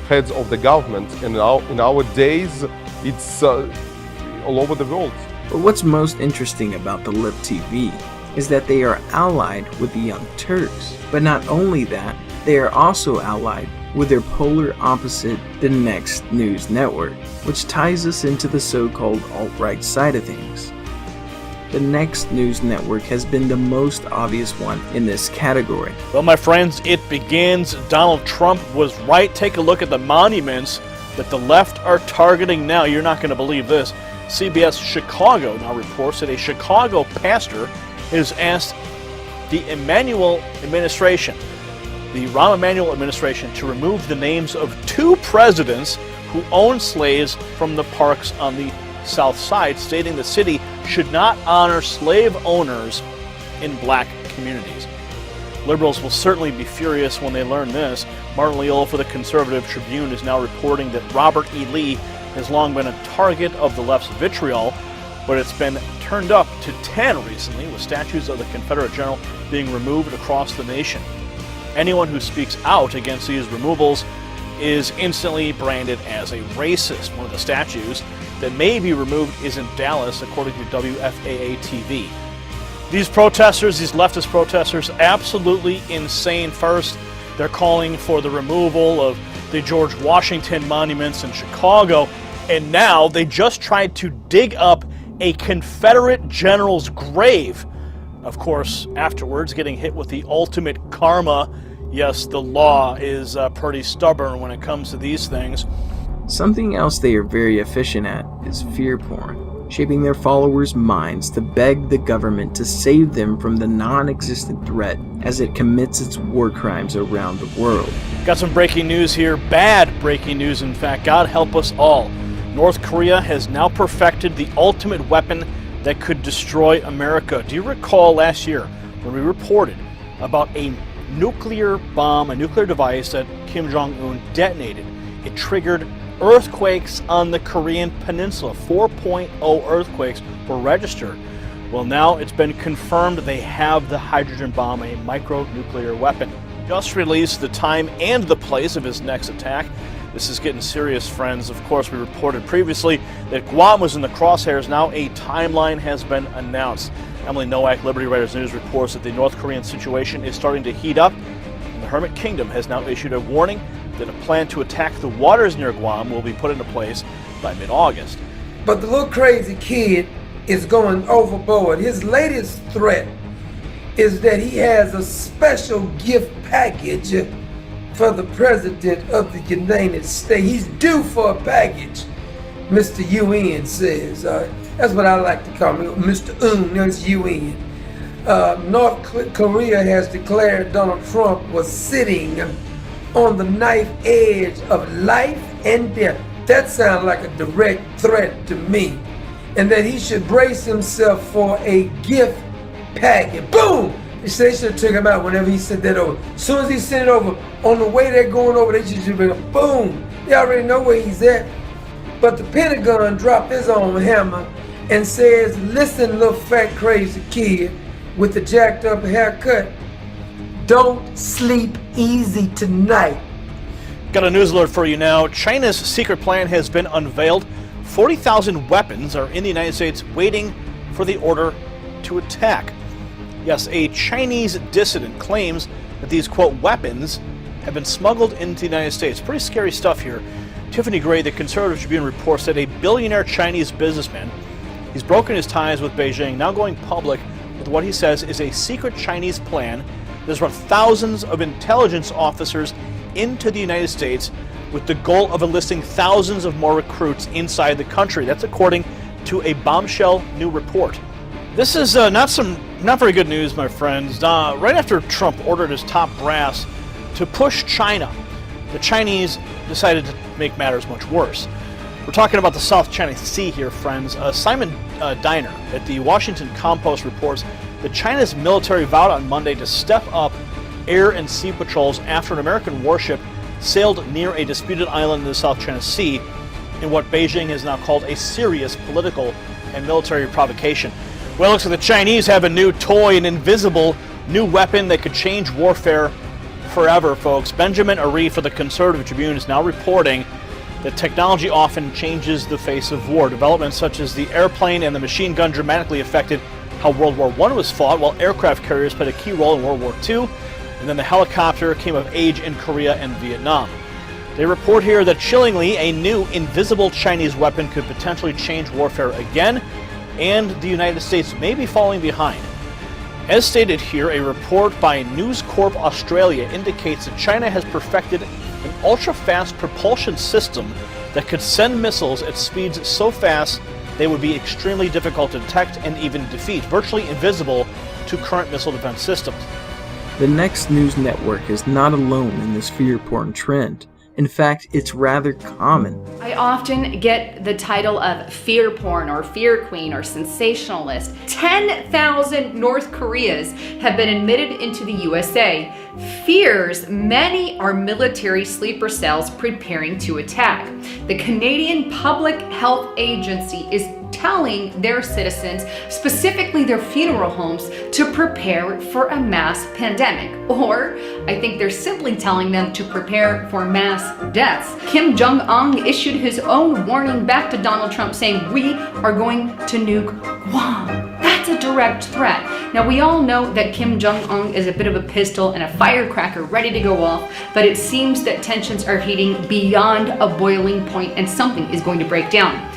heads of the government, and in our days it's all over the world. But what's most interesting about the Lip TV is that they are allied with the Young Turks. But not only that, they are also allied with their polar opposite, the Next News Network, which ties us into the so-called alt-right side of things. The Next News Network has been the most obvious one in this category. Well, my friends, it begins. Donald Trump was right. Take a look at the monuments that the left are targeting now. You're not going to believe this. CBS Chicago now reports that a Chicago pastor has asked the Emanuel administration, the Rahm Emanuel administration, to remove the names of 2 presidents who owned slaves from the parks on the South Side, stating the city should not honor slave owners in black communities. Liberals will certainly be furious when they learn this. Martin Leal for the Conservative Tribune is now reporting that Robert E. Lee has long been a target of the left's vitriol, but it's been turned up to 10 recently, with statues of the Confederate general being removed across the nation. Anyone who speaks out against these removals is instantly branded as a racist. One of the statues that may be removed is in Dallas, according to WFAA-TV. These protesters, these leftist protesters, absolutely insane. First, they're calling for the removal of the George Washington monuments in Chicago, and now they just tried to dig up a Confederate general's grave. Of course, afterwards, getting hit with the ultimate karma. Yes, the law is pretty stubborn when it comes to these things. Something else they are very efficient at is fear porn, shaping their followers' minds to beg the government to save them from the non-existent threat as it commits its war crimes around the world. Got some breaking news here, bad breaking news in fact, God help us all. North Korea has now perfected the ultimate weapon that could destroy America. Do you recall last year when we reported about a nuclear bomb, a nuclear device that Kim Jong-un detonated? It triggered earthquakes on the Korean peninsula. 4.0 earthquakes were registered. Well, now it's been confirmed they have the hydrogen bomb, a micronuclear weapon. Just released the time and the place of his next attack. This is getting serious, friends. Of course, we reported previously that Guam was in the crosshairs. Now a timeline has been announced. Emily Nowak, Liberty Writers News, reports that the North Korean situation is starting to heat up. The Hermit Kingdom has now issued a warning that a plan to attack the waters near Guam will be put into place by mid-August. But the little crazy kid is going overboard. His latest threat is that he has a special gift package for the President of the United States. He's due for a package, Mr. UN says. That's what I like to call him, Mr. That's UN. North Korea has declared Donald Trump was sitting on the knife edge of life and death. That sounds like a direct threat to me. And that he should brace himself for a gift packet. Boom! They should have took him out whenever he sent that over. As soon as he sent it over, on the way they're going over, they should bring him. Boom! They already know where he's at. But the Pentagon dropped his own hammer and says, listen, little fat crazy kid with the jacked up haircut, don't sleep easy tonight. Got a news alert for you now. China's secret plan has been unveiled. 40,000 weapons are in the United States waiting for the order to attack. Yes, a Chinese dissident claims that these, quote, weapons have been smuggled into the United States. Pretty scary stuff here. Tiffany Gray, the Conservative Tribune, reports that a billionaire Chinese businessman, he's broken his ties with Beijing, now going public with what he says is a secret Chinese plan that has brought thousands of intelligence officers into the United States with the goal of enlisting thousands of more recruits inside the country. That's according to a bombshell new report. This is not very good news, my friends. Right after Trump ordered his top brass to push China, the Chinese decided to make matters much worse. We're talking about the South China Sea here, friends. Simon Diner at the Washington Compost reports that China's military vowed on Monday to step up air and sea patrols after an American warship sailed near a disputed island in the South China Sea in what Beijing has now called a serious political and military provocation. Well, it looks like the Chinese have a new toy, an invisible new weapon that could change warfare forever, folks. Benjamin Arif for the Conservative Tribune is now reporting that technology often changes the face of war. Developments such as the airplane and the machine gun dramatically affected how World War I was fought, while aircraft carriers played a key role in World War II, and then the helicopter came of age in Korea and Vietnam. They report here that chillingly, a new invisible Chinese weapon could potentially change warfare again, and the United States may be falling behind. As stated here, a report by News Corp Australia indicates that China has perfected an ultra-fast propulsion system that could send missiles at speeds so fast they would be extremely difficult to detect and even defeat, virtually invisible to current missile defense systems. The Next News Network is not alone in this fear porn trend. In fact, it's rather common. I often get the title of fear porn or fear queen or sensationalist. 10,000 North Koreas have been admitted into the USA. Fears many are military sleeper cells preparing to attack. The Canadian Public Health Agency is telling their citizens, specifically their funeral homes, to prepare for a mass pandemic. Or I think they're simply telling them to prepare for mass deaths. Kim Jong-un issued his own warning back to Donald Trump saying, we are going to nuke Guam. That's a direct threat. Now we all know that Kim Jong-un is a bit of a pistol and a firecracker ready to go off, but it seems that tensions are heating beyond a boiling point and something is going to break down.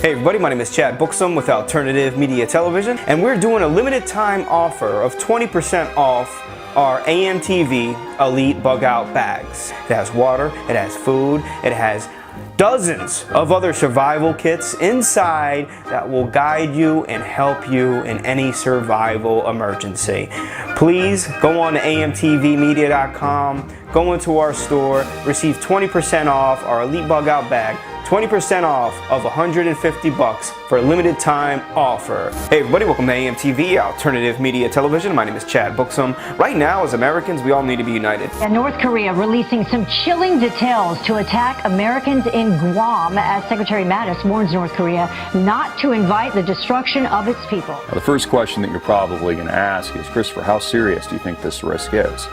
Hey everybody, my name is Chad Buxom with Alternative Media Television, and we're doing a limited time offer of 20% off our AMTV Elite Bug Out bags. It has water, it has food, it has dozens of other survival kits inside that will guide you and help you in any survival emergency. Please go on to amtvmedia.com, go into our store, receive 20% off our Elite Bug Out bag, 20% off of $150 for a limited time offer. Hey everybody, welcome to AMTV, Alternative Media Television. My name is Chad Buxom. Right now, as Americans, we all need to be united. And North Korea releasing some chilling details to attack Americans in Guam as Secretary Mattis warns North Korea not to invite the destruction of its people. Now, the first question that you're probably going to ask is, Christopher, how serious do you think this risk is?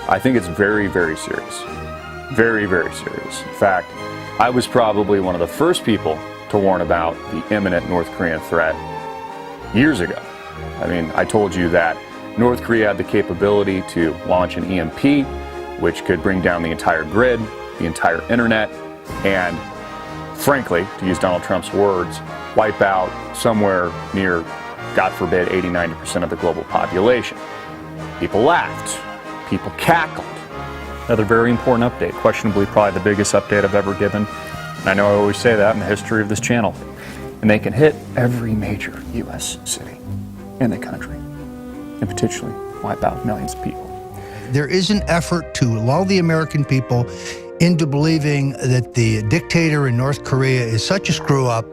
I think it's very, very serious. Very, very serious. In fact, I was probably one of the first people to warn about the imminent North Korean threat years ago. I mean, I told you that North Korea had the capability to launch an EMP, which could bring down the entire grid. the entire internet, and frankly, to use Donald Trump's words, wipe out somewhere near, God forbid, 80-90% of the global population. People laughed. People cackled. Another very important update, questionably probably the biggest update I've ever given. And I know I always say that in the history of this channel. And they can hit every major U.S. city in the country and potentially wipe out millions of people. There is an effort to lull the American people into believing that the dictator in North Korea is such a screw-up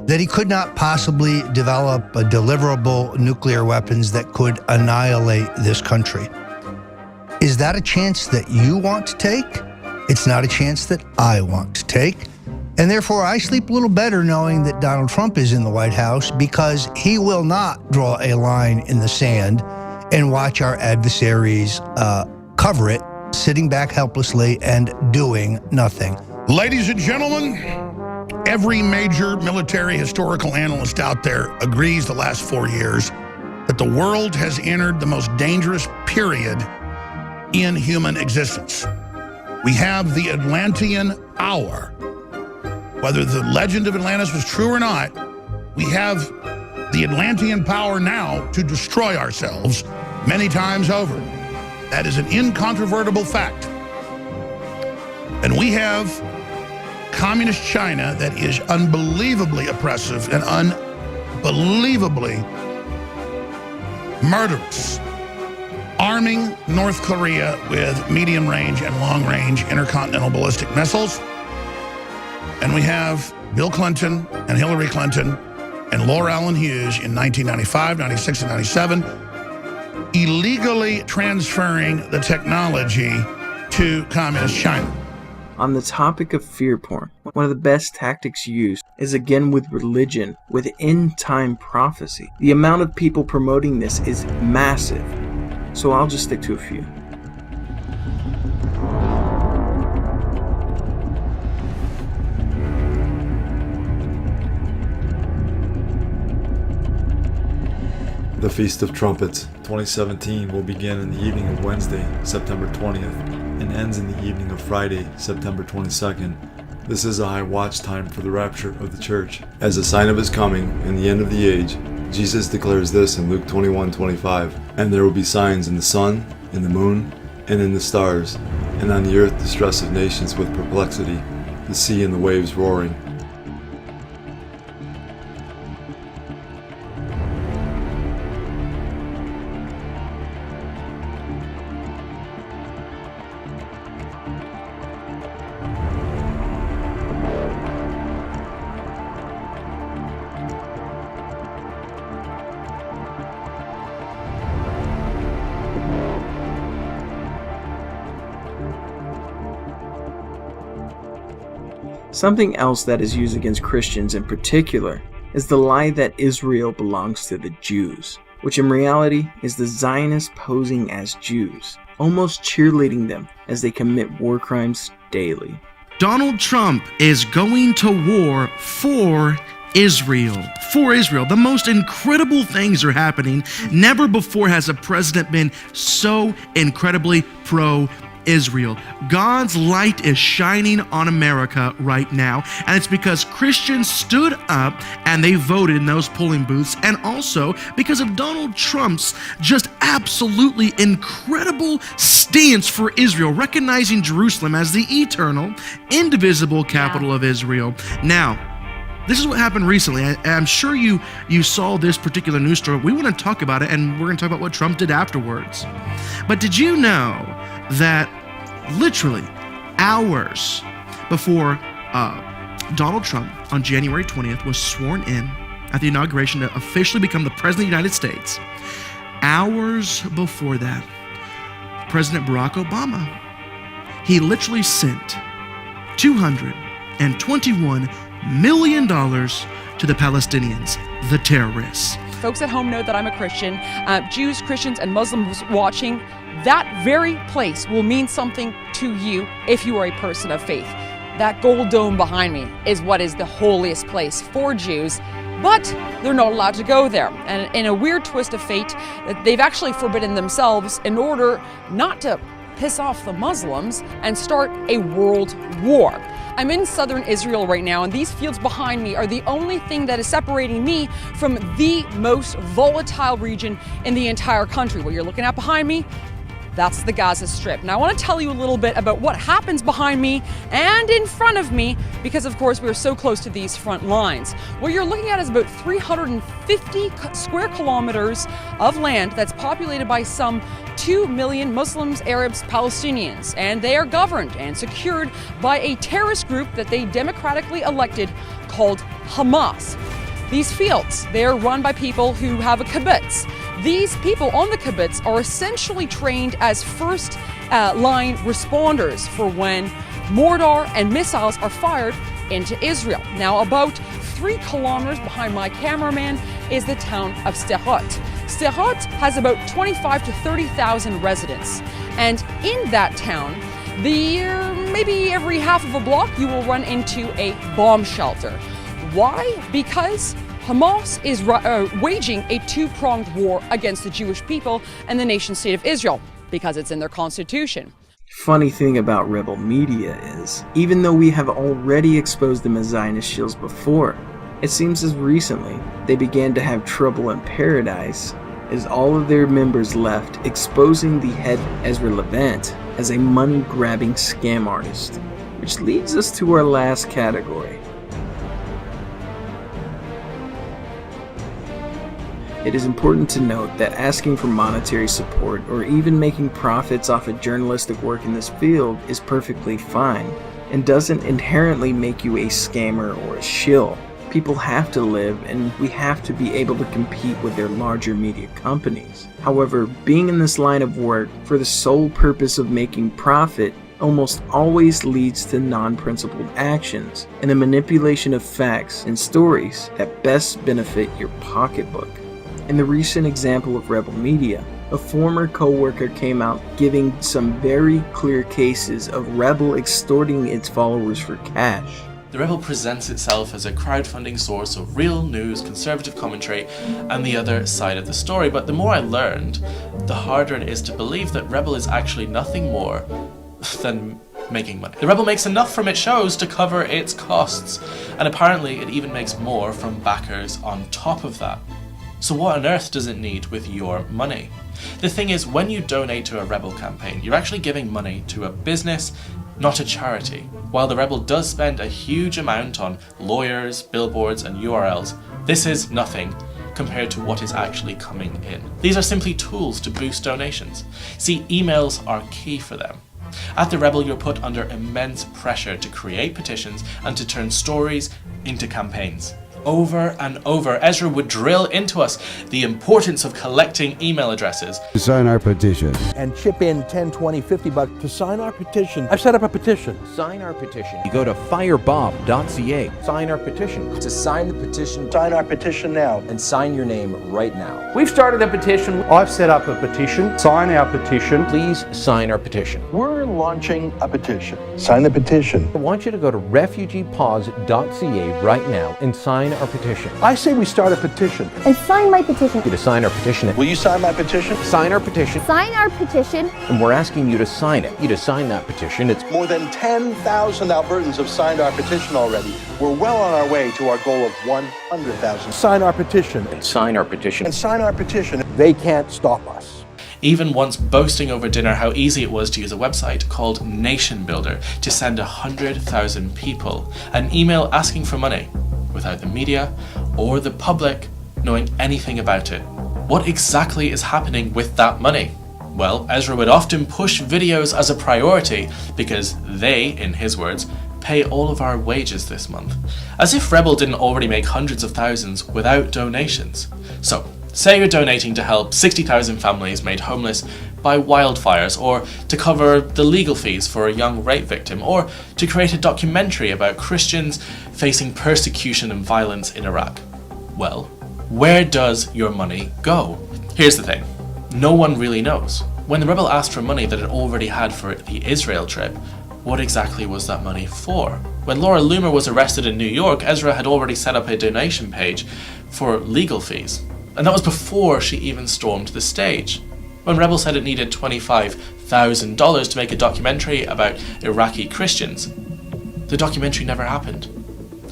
that he could not possibly develop a deliverable nuclear weapons that could annihilate this country. Is that a chance that you want to take? It's not a chance that I want to take. And therefore, I sleep a little better knowing that Donald Trump is in the White House, because he will not draw a line in the sand and watch our adversaries cover it, sitting back helplessly and doing nothing. Ladies and gentlemen, every major military historical analyst out there agrees the last 4 years that the world has entered the most dangerous period in human existence. We have the Atlantean hour. Whether the legend of Atlantis was true or not, we have the Atlantean power now to destroy ourselves many times over. That is an incontrovertible fact. And we have communist China that is unbelievably oppressive and unbelievably murderous, arming North Korea with medium-range and long-range intercontinental ballistic missiles. And we have Bill Clinton and Hillary Clinton and Laura Allen Hughes in 1995, 96, and 97, illegally transferring the technology to communist China. On the topic of fear porn, one of the best tactics used is again with religion, with end-time prophecy. The amount of people promoting this is massive, so I'll just stick to a few. The Feast of Trumpets 2017 will begin in the evening of Wednesday, September 20th, and ends in the evening of Friday, September 22nd. This is a high watch time for the rapture of the church. As a sign of his coming and the end of the age, Jesus declares this in Luke 21:25, "And there will be signs in the sun, in the moon, and in the stars, and on the earth distress of nations with perplexity, the sea and the waves roaring." Something else that is used against Christians in particular is the lie that Israel belongs to the Jews, which in reality is the Zionists posing as Jews, almost cheerleading them as they commit war crimes daily. Donald Trump is going to war for Israel. For Israel. The most incredible things are happening. Never before has a president been so incredibly pro-Israel. God's light is shining on America right now, and it's because Christians stood up and they voted in those polling booths, and also because of Donald Trump's just absolutely incredible stance for Israel, recognizing Jerusalem as the eternal, indivisible capital of Israel. Now, this is what happened recently. I'm sure you saw this particular news story. We want to talk about it, and we're going to talk about what Trump did afterwards. But did you know that literally hours before Donald Trump on January 20th was sworn in at the inauguration to officially become the President of the United States, hours before that, President Barack Obama, he literally sent $221 million to the Palestinians, the terrorists. Folks at home know that I'm a Christian. Jews, Christians, and Muslims watching, that very place will mean something to you if you are a person of faith. That gold dome behind me is what is the holiest place for Jews, but they're not allowed to go there. And in a weird twist of fate, they've actually forbidden themselves in order not to piss off the Muslims and start a world war. I'm in southern Israel right now, and these fields behind me are the only thing that is separating me from the most volatile region in the entire country. What you're looking at behind me, that's the Gaza Strip. Now I want to tell you a little bit about what happens behind me and in front of me, because of course we're so close to these front lines. What you're looking at is about 350 square kilometers of land that's populated by some 2 million Muslims, Arabs, Palestinians, and they are governed and secured by a terrorist group that they democratically elected called Hamas. These fields, they are run by people who have a kibbutz. These people on the kibbutz are essentially trained as first-line responders for when mortar and missiles are fired into Israel. Now, about 3 kilometers behind my cameraman is the town of Sderot. Sderot has about 25 to 30,000 residents, and in that town, maybe every half of a block, you will run into a bomb shelter. Why? Because Hamas is waging a two-pronged war against the Jewish people and the nation-state of Israel, because it's in their constitution. Funny thing about rebel media is, even though we have already exposed them as Zionist shills before, it seems as recently they began to have trouble in paradise as all of their members left, exposing the head Ezra Levant as a money-grabbing scam artist. Which leads us to our last category. It is important to note that asking for monetary support or even making profits off of journalistic work in this field is perfectly fine and doesn't inherently make you a scammer or a shill. People have to live, and we have to be able to compete with their larger media companies. However, being in this line of work for the sole purpose of making profit almost always leads to non-principled actions and a manipulation of facts and stories that best benefit your pocketbook. In the recent example of rebel media, a former co-worker came out giving some very clear cases of Rebel extorting its followers for cash. The Rebel presents itself as a crowdfunding source of real news, conservative commentary, and the other side of the story. But the more I learned, the harder it is to believe that Rebel is actually nothing more than making money. The Rebel makes enough from its shows to cover its costs, and apparently it even makes more from backers on top of that. So what on earth does it need with your money? The thing is, when you donate to a Rebel campaign, you're actually giving money to a business, not a charity. While the Rebel does spend a huge amount on lawyers, billboards, and URLs, this is nothing compared to what is actually coming in. These are simply tools to boost donations. See, emails are key for them. At the Rebel, you're put under immense pressure to create petitions and to turn stories into campaigns. Over and over, Ezra would drill into us the importance of collecting email addresses. To sign our petition. And chip in 10, 20, 50 bucks to sign our petition. I've set up a petition. Sign our petition. You go to firebob.ca. Sign our petition. To sign the petition. Sign our petition now. And sign your name right now. We've started a petition. I've set up a petition. Sign our petition. Please sign our petition. We're launching a petition. Sign the petition. I want you to go to refugeepause.ca right now and sign our petition. I say we start a petition. And sign my petition. You to sign our petition. Will you sign my petition? Sign our petition. Sign our petition. And we're asking you to sign it. You to sign that petition. It's more than 10,000 Albertans have signed our petition already. We're well on our way to our goal of 100,000. Sign our petition. And sign our petition. And sign our petition. They can't stop us. Even once boasting over dinner how easy it was to use a website called Nation Builder to send 100,000 people an email asking for money, without the media or the public knowing anything about it. What exactly is happening with that money? Well, Ezra would often push videos as a priority because they, in his words, pay all of our wages this month. As if Rebel didn't already make hundreds of thousands without donations. So, say you're donating to help 60,000 families made homeless by wildfires, or to cover the legal fees for a young rape victim, or to create a documentary about Christians facing persecution and violence in Iraq. Well, where does your money go? Here's the thing, no one really knows. When the Rebel asked for money that it already had for the Israel trip, what exactly was that money for? When Laura Loomer was arrested in New York, Ezra had already set up a donation page for legal fees. And that was before she even stormed the stage. When Rebel said it needed $25,000 to make a documentary about Iraqi Christians, the documentary never happened.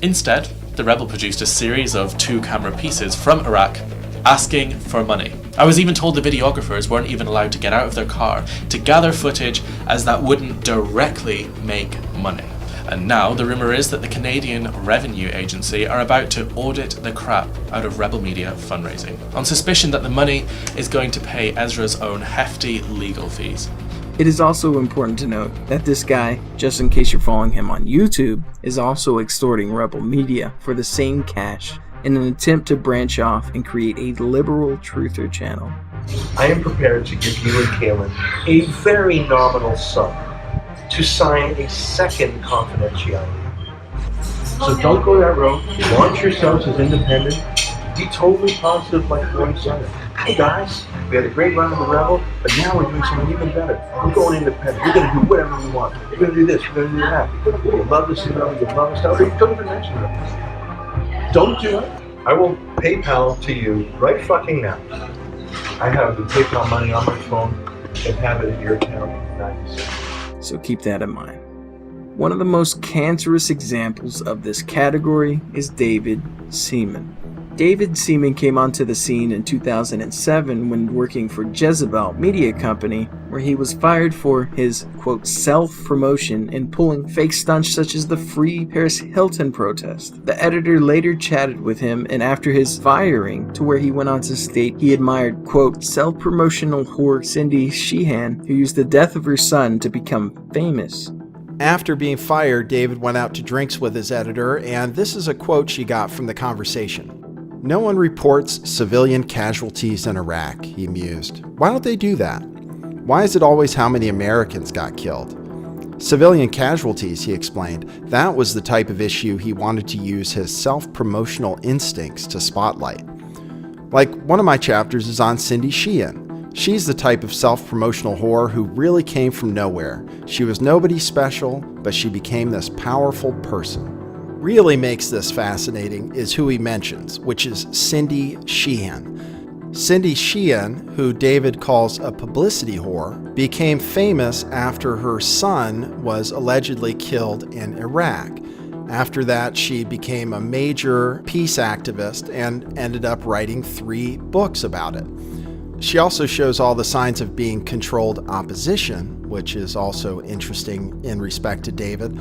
Instead, the Rebel produced a series of 2-camera pieces from Iraq asking for money. I was even told the videographers weren't even allowed to get out of their car to gather footage, as that wouldn't directly make money. And now the rumour is that the Canadian Revenue Agency are about to audit the crap out of Rebel Media fundraising, on suspicion that the money is going to pay Ezra's own hefty legal fees. It is also important to note that this guy, just in case you're following him on YouTube, is also extorting Rebel Media for the same cash in an attempt to branch off and create a liberal truther channel. I am prepared to give you and Kaylin a very nominal sum to sign a second confidentiality. So don't go that road. Launch yourselves as independent. Be totally positive like 47. Hey guys, we had a great run with the Rebel, but now we're doing something even better. We're going independent. We're going to do whatever we want. We're going to do this. We're going to do that. You love this, you love this stuff. Don't even mention it. Don't do it. I will PayPal to you right fucking now. I have the PayPal money on my phone and have it in your account in 90 seconds. So keep that in mind. One of the most cancerous examples of this category is David Seaman. David Seaman came onto the scene in 2007 when working for Jezebel Media Company, where he was fired for his, quote, self-promotion and pulling fake stunts such as the Free Paris Hilton protest. The editor later chatted with him, and after his firing, to where he went on to state he admired, quote, self-promotional whore Cindy Sheehan, who used the death of her son to become famous. After being fired, David went out to drinks with his editor, and this is a quote she got from the conversation. "No one reports civilian casualties in Iraq," he mused. "Why don't they do that? Why is it always how many Americans got killed?" Civilian casualties, he explained, that was the type of issue he wanted to use his self-promotional instincts to spotlight. Like, one of my chapters is on Cindy Sheehan. She's the type of self-promotional whore who really came from nowhere. She was nobody special, but she became this powerful person. Really makes this fascinating is who he mentions, which is Cindy Sheehan. Cindy Sheehan, who David calls a publicity whore, became famous after her son was allegedly killed in Iraq. After that, she became a major peace activist and ended up writing 3 books about it. She also shows all the signs of being controlled opposition, which is also interesting in respect to David.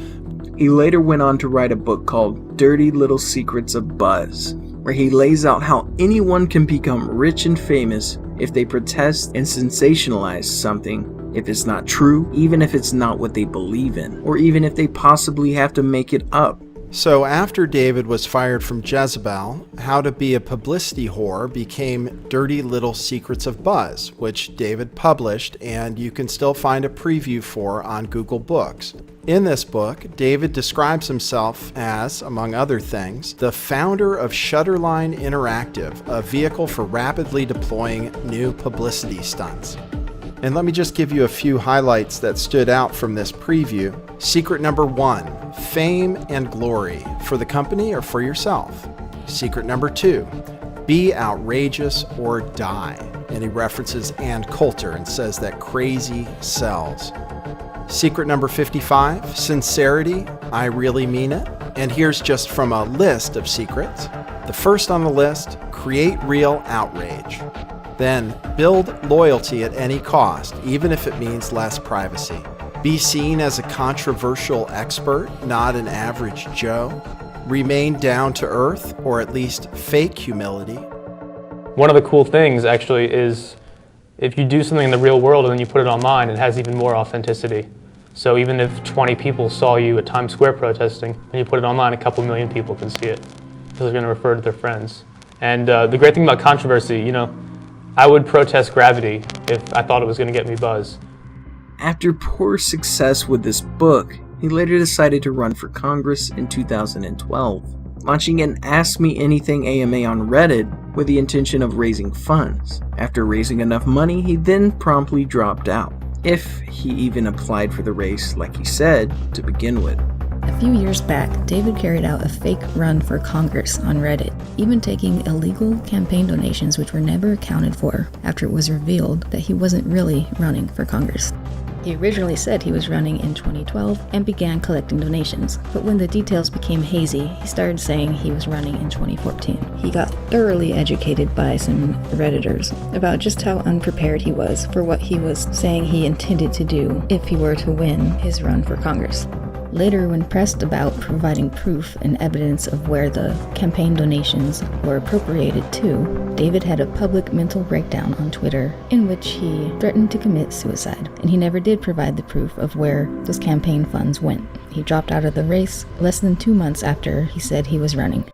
He later went on to write a book called Dirty Little Secrets of Buzz, where he lays out how anyone can become rich and famous if they protest and sensationalize something, if it's not true, even if it's not what they believe in, or even if they possibly have to make it up. So after David was fired from Jezebel, How to Be a Publicity Whore became Dirty Little Secrets of Buzz, which David published, and you can still find a preview for on Google Books. In this book, David describes himself as, among other things, the founder of Shutterline Interactive, a vehicle for rapidly deploying new publicity stunts. And let me just give you a few highlights that stood out from this preview. Secret number 1, fame and glory, for the company or for yourself. Secret number 2, be outrageous or die. And he references Ann Coulter and says that crazy sells. Secret number 55, sincerity, I really mean it. And here's just from a list of secrets. The first on the list, create real outrage. Then, build loyalty at any cost, even if it means less privacy. Be seen as a controversial expert, not an average Joe. Remain down to earth, or at least fake humility. One of the cool things, actually, is if you do something in the real world and then you put it online, it has even more authenticity. So even if 20 people saw you at Times Square protesting, and you put it online, a couple million people can see it, because they're going to refer to their friends. And the great thing about controversy, you know, I would protest gravity if I thought it was going to get me buzz. After poor success with this book, he later decided to run for Congress in 2012, launching an Ask Me Anything AMA on Reddit with the intention of raising funds. After raising enough money, he then promptly dropped out, if he even applied for the race like he said to begin with. A few years back, David carried out a fake run for Congress on Reddit, even taking illegal campaign donations which were never accounted for after it was revealed that he wasn't really running for Congress. He originally said he was running in 2012 and began collecting donations, but when the details became hazy, he started saying he was running in 2014. He got thoroughly educated by some Redditors about just how unprepared he was for what he was saying he intended to do if he were to win his run for Congress. Later, when pressed about providing proof and evidence of where the campaign donations were appropriated to, David had a public mental breakdown on Twitter in which he threatened to commit suicide, and he never did provide the proof of where those campaign funds went. He dropped out of the race less than 2 months after he said he was running.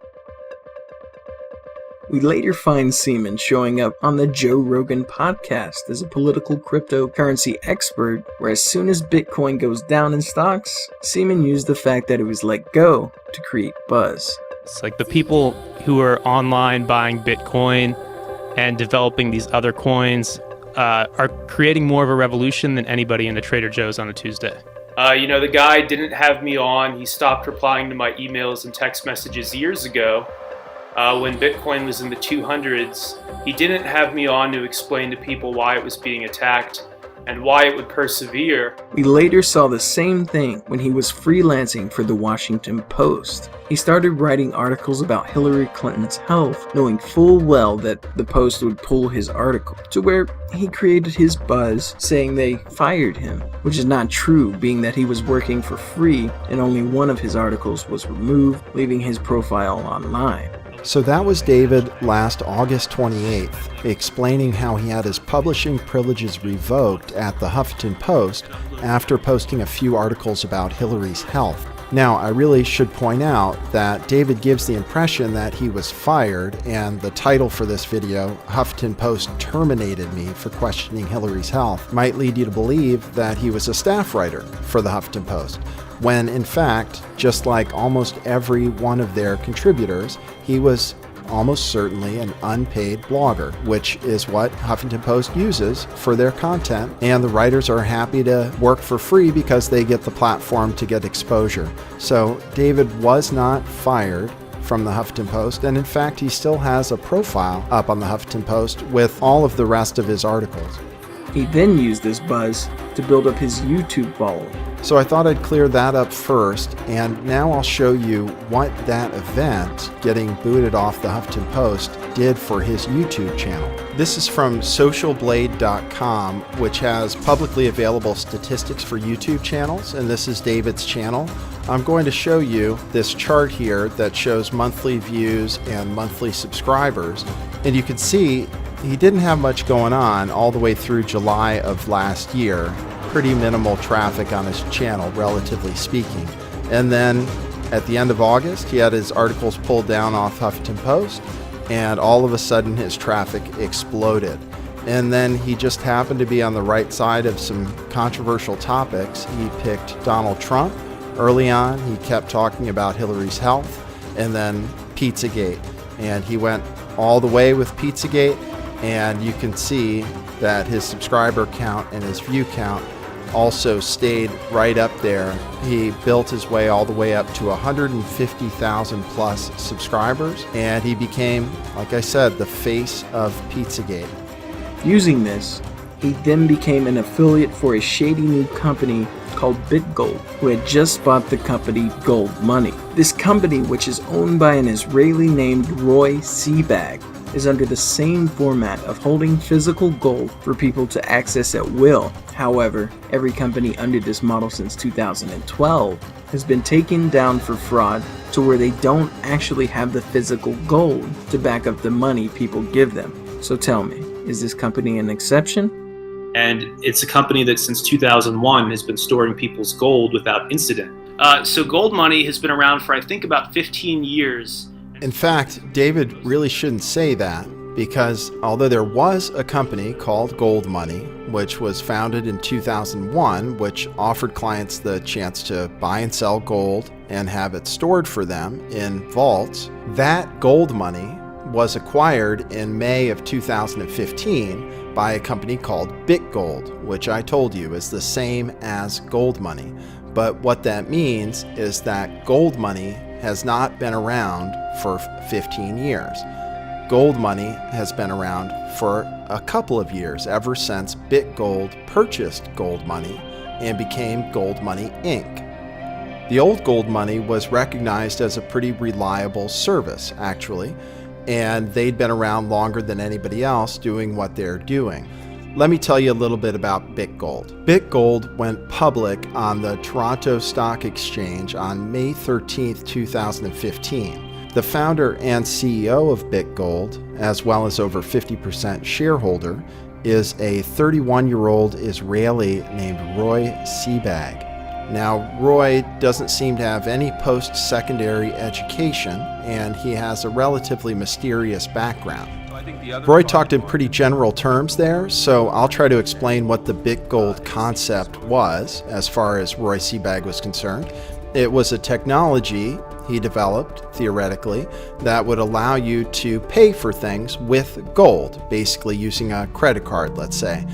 We later find Seaman showing up on the Joe Rogan podcast as a political cryptocurrency expert, where as soon as Bitcoin goes down in stocks, Seaman used the fact that it was let go to create buzz. It's like the people who are online buying Bitcoin and developing these other coins are creating more of a revolution than anybody in the Trader Joe's on a Tuesday. The guy didn't have me on. He stopped replying to my emails and text messages years ago. When Bitcoin was in the 200s, he didn't have me on to explain to people why it was being attacked and why it would persevere. We later saw the same thing when he was freelancing for the Washington Post. He started writing articles about Hillary Clinton's health, knowing full well that the Post would pull his article, to where he created his buzz saying they fired him, which is not true, being that he was working for free and only one of his articles was removed, leaving his profile online. So that was David last August 28th, explaining how he had his publishing privileges revoked at the Huffington Post after posting a few articles about Hillary's health. Now, I really should point out that David gives the impression that he was fired, and the title for this video, Huffington Post terminated me for questioning Hillary's health, might lead you to believe that he was a staff writer for the Huffington Post, when in fact, just like almost every one of their contributors, he was almost certainly an unpaid blogger, which is what Huffington Post uses for their content, and the writers are happy to work for free because they get the platform to get exposure. So David was not fired from the Huffington Post, and in fact he still has a profile up on the Huffington Post with all of the rest of his articles. He then used this buzz to build up his YouTube following. So I thought I'd clear that up first, and now I'll show you what that event, getting booted off the Huffington Post, did for his YouTube channel. This is from socialblade.com, which has publicly available statistics for YouTube channels, and this is David's channel. I'm going to show you this chart here that shows monthly views and monthly subscribers, and you can see he didn't have much going on all the way through July of last year. Pretty minimal traffic on his channel, relatively speaking. And then at the end of August, he had his articles pulled down off Huffington Post, and all of a sudden his traffic exploded. And then he just happened to be on the right side of some controversial topics. He picked Donald Trump. Early on, he kept talking about Hillary's health, and then Pizzagate. And he went all the way with Pizzagate, and you can see that his subscriber count and his view count also stayed right up there. He built his way all the way up to 150,000 plus subscribers, and he became, like I said, the face of Pizzagate. Using this, he then became an affiliate for a shady new company called BitGold, who had just bought the company Gold Money. This company, which is owned by an Israeli named Roy Sebag, is under the same format of holding physical gold for people to access at will. However, every company under this model since 2012 has been taken down for fraud to where they don't actually have the physical gold to back up the money people give them. So tell me, is this company an exception? And it's a company that since 2001 has been storing people's gold without incident. So Gold Money has been around for I think about 15 years. In fact, David really shouldn't say that, because although there was a company called Gold Money, which was founded in 2001, which offered clients the chance to buy and sell gold and have it stored for them in vaults, that Gold Money was acquired in May of 2015 by a company called BitGold, which I told you is the same as Gold Money. But what that means is that gold money has not been around for 15 years. Gold money has been around for a couple of years, ever since BitGold purchased gold money and became Gold Money Inc. The old gold money was recognized as a pretty reliable service, actually, and they'd been around longer than anybody else doing what they're doing. Let me tell you a little bit about BitGold. BitGold went public on the Toronto Stock Exchange on May 13th, 2015. The founder and CEO of BitGold, as well as over 50% shareholder, is a 31-year-old Israeli named Roy Sebag. Now, Roy doesn't seem to have any post-secondary education, and he has a relatively mysterious background. Roy talked in pretty general terms there, so I'll try to explain what the BitGold concept was as far as Roy Sebag was concerned. It was a technology he developed, theoretically, that would allow you to pay for things with gold, basically using a credit card, let's say.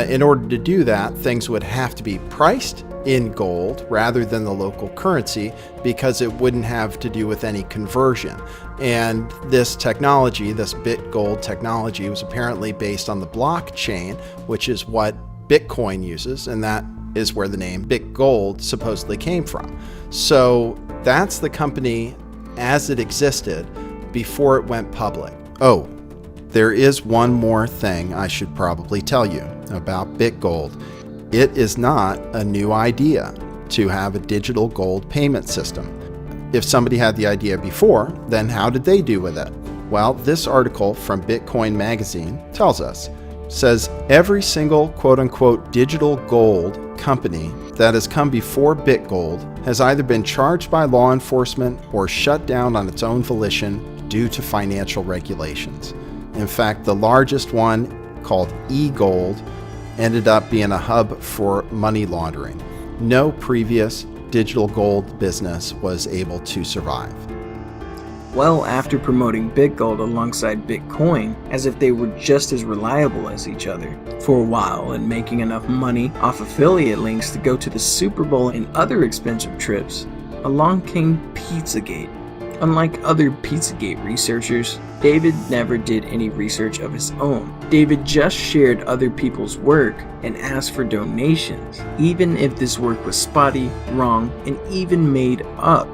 In order to do that, things would have to be priced in gold rather than the local currency because it wouldn't have to do with any conversion. And this technology, this BitGold technology, was apparently based on the blockchain, which is what Bitcoin uses, and that is where the name BitGold supposedly came from. So that's the company as it existed before it went public. Oh, there is one more thing I should probably tell you about BitGold. It is not a new idea to have a digital gold payment system. If somebody had the idea before, then how did they do with it? Well, this article from Bitcoin Magazine tells us. Says every single quote-unquote digital gold company that has come before BitGold has either been charged by law enforcement or shut down on its own volition due to financial regulations. In fact, the largest one, called eGold, ended up being a hub for money laundering. No previous digital gold business was able to survive. Well, after promoting BitGold alongside Bitcoin as if they were just as reliable as each other for a while and making enough money off affiliate links to go to the Super Bowl and other expensive trips, along came Pizzagate. Unlike other Pizzagate researchers, David never did any research of his own. David just shared other people's work and asked for donations, even if this work was spotty, wrong, and even made up.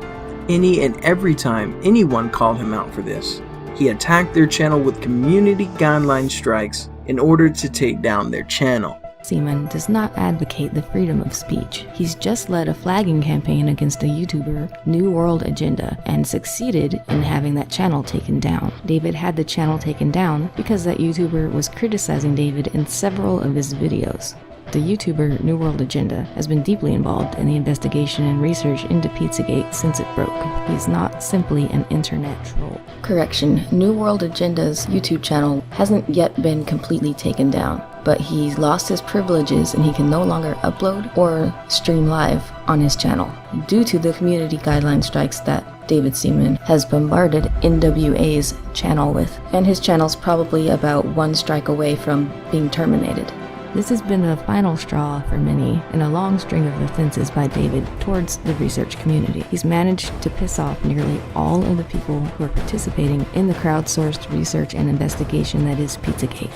Any and every time anyone called him out for this, he attacked their channel with community guideline strikes in order to take down their channel. Seaman does not advocate the freedom of speech. He's just led a flagging campaign against the YouTuber New World Agenda and succeeded in having that channel taken down. David had the channel taken down because that YouTuber was criticizing David in several of his videos. The YouTuber New World Agenda has been deeply involved in the investigation and research into Pizzagate since it broke. He's not simply an internet troll. Correction, New World Agenda's YouTube channel hasn't yet been completely taken down, but he's lost his privileges and he can no longer upload or stream live on his channel due to the community guideline strikes that David Seaman has bombarded NWA's channel with, and his channel's probably about one strike away from being terminated. This has been the final straw for many in a long string of offenses by David towards the research community. He's managed to piss off nearly all of the people who are participating in the crowdsourced research and investigation that is Pizzagate.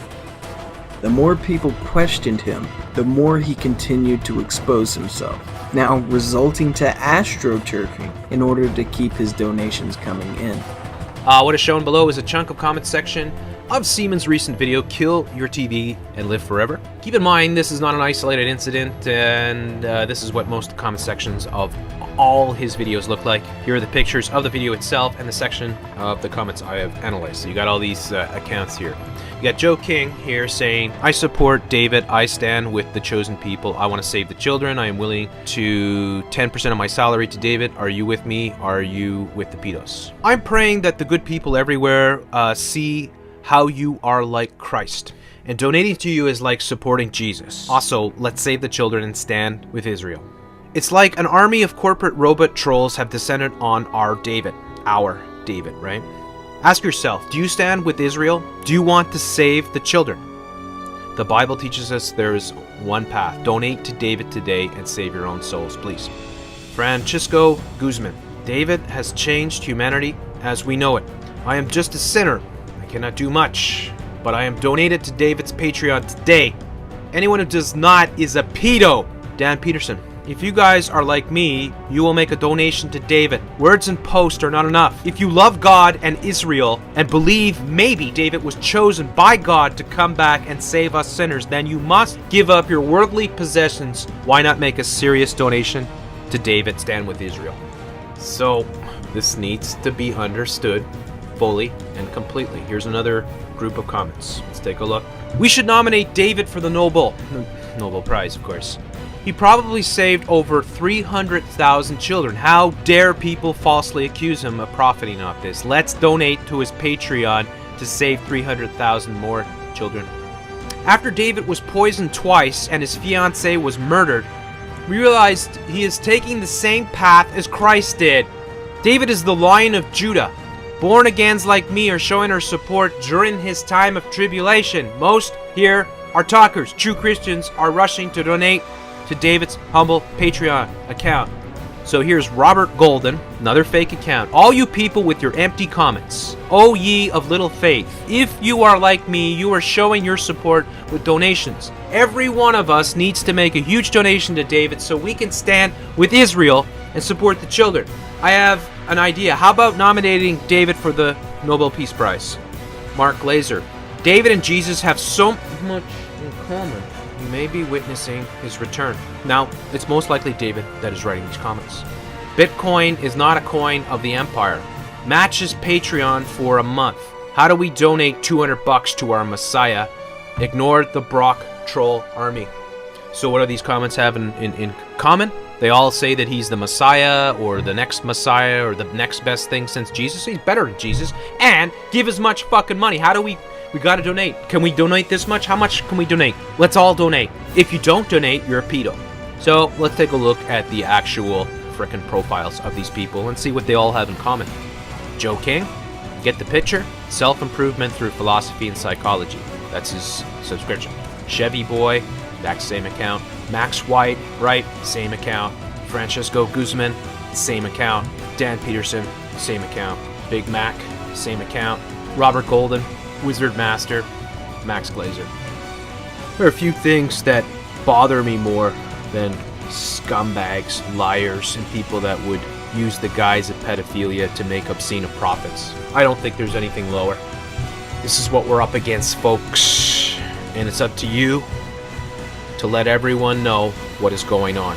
The more people questioned him, the more he continued to expose himself, now resulting to astroturfing in order to keep his donations coming in. What is shown below is a chunk of comment section of Seaman's recent video, Kill Your TV and Live Forever. Keep in mind, this is not an isolated incident, and this is what most comment sections of all his videos look like. Here are the pictures of the video itself and the section of the comments I have analyzed. So you got all these accounts here. You got Joe King here saying, I support David, I stand with the chosen people, I want to save the children, I am willing to 10% of my salary to David. Are you with me? Are you with the pedos? I'm praying that the good people everywhere see how you are like Christ. And donating to you is like supporting Jesus. Also, let's save the children and stand with Israel. It's like an army of corporate robot trolls have descended on our David, right? Ask yourself, do you stand with Israel? Do you want to save the children? The Bible teaches us there is one path. Donate to David today and save your own souls, please. Francisco Guzman. David has changed humanity as we know it. I am just a sinner. I cannot do much, but I am donated to David's Patreon today. Anyone who does not is a pedo. Dan Peterson. If you guys are like me, you will make a donation to David. Words and post are not enough. If you love God and Israel and believe maybe David was chosen by God to come back and save us sinners, then you must give up your worldly possessions. Why not make a serious donation to David? Stand with Israel. So, this needs to be understood fully and completely. Here's another group of comments. Let's take a look. We should nominate David for the Nobel Prize, of course. He probably saved over 300,000 children. How dare people falsely accuse him of profiting off this? Let's donate to his Patreon to save 300,000 more children. After David was poisoned twice and his fiancée was murdered, we realized he is taking the same path as Christ did. David is the Lion of Judah. Born-agains like me are showing our support during his time of tribulation. Most here are talkers. True Christians are rushing to donate to David's humble Patreon account. So here's Robert Golden, another fake account. All you people with your empty comments, O ye of little faith, if you are like me, you are showing your support with donations. Every one of us needs to make a huge donation to David so we can stand with Israel and support the children. I have an idea. How about nominating David for the Nobel Peace Prize? Mark Glazer. David and Jesus have so much in common. You may be witnessing his return. Now, it's most likely David that is writing these comments. Bitcoin is not a coin of the empire. Matches Patreon for a month. How do we donate $200 to our Messiah? Ignore the Brock troll army. So what do these comments have in common? They all say that he's the Messiah or the next Messiah or the next best thing since Jesus. He's better than Jesus. And give as much fucking money. How do we gotta donate. Can we donate this much? How much can we donate? Let's all donate. If you don't donate, you're a pedo. So let's take a look at the actual frickin' profiles of these people and see what they all have in common. Joe King, get the picture? Self-improvement through philosophy and psychology. That's his subscription. Chevy Boy, back same account. Max White, right, same account. Francisco Guzman, same account. Dan Peterson, same account. Big Mac, same account. Robert Golden, Wizard Master, Max Glazer. There are a few things that bother me more than scumbags, liars, and people that would use the guise of pedophilia to make obscene profits. I don't think there's anything lower. This is what we're up against, folks. And it's up to you to let everyone know what is going on.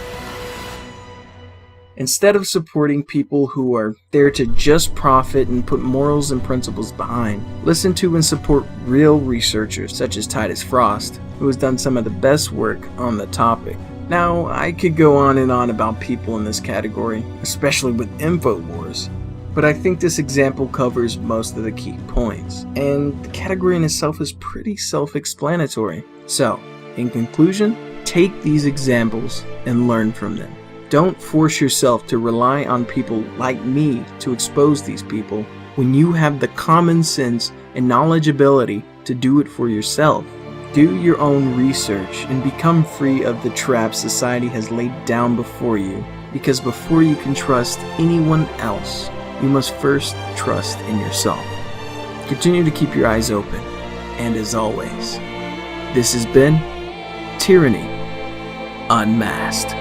Instead of supporting people who are there to just profit and put morals and principles behind, listen to and support real researchers such as Titus Frost, who has done some of the best work on the topic. Now, I could go on and on about people in this category, especially with InfoWars, but I think this example covers most of the key points, and the category in itself is pretty self-explanatory. So, in conclusion, take these examples and learn from them. Don't force yourself to rely on people like me to expose these people when you have the common sense and knowledgeability to do it for yourself. Do your own research and become free of the traps society has laid down before you, because before you can trust anyone else, you must first trust in yourself. Continue to keep your eyes open, and as always, this has been Tyranny Unmasked.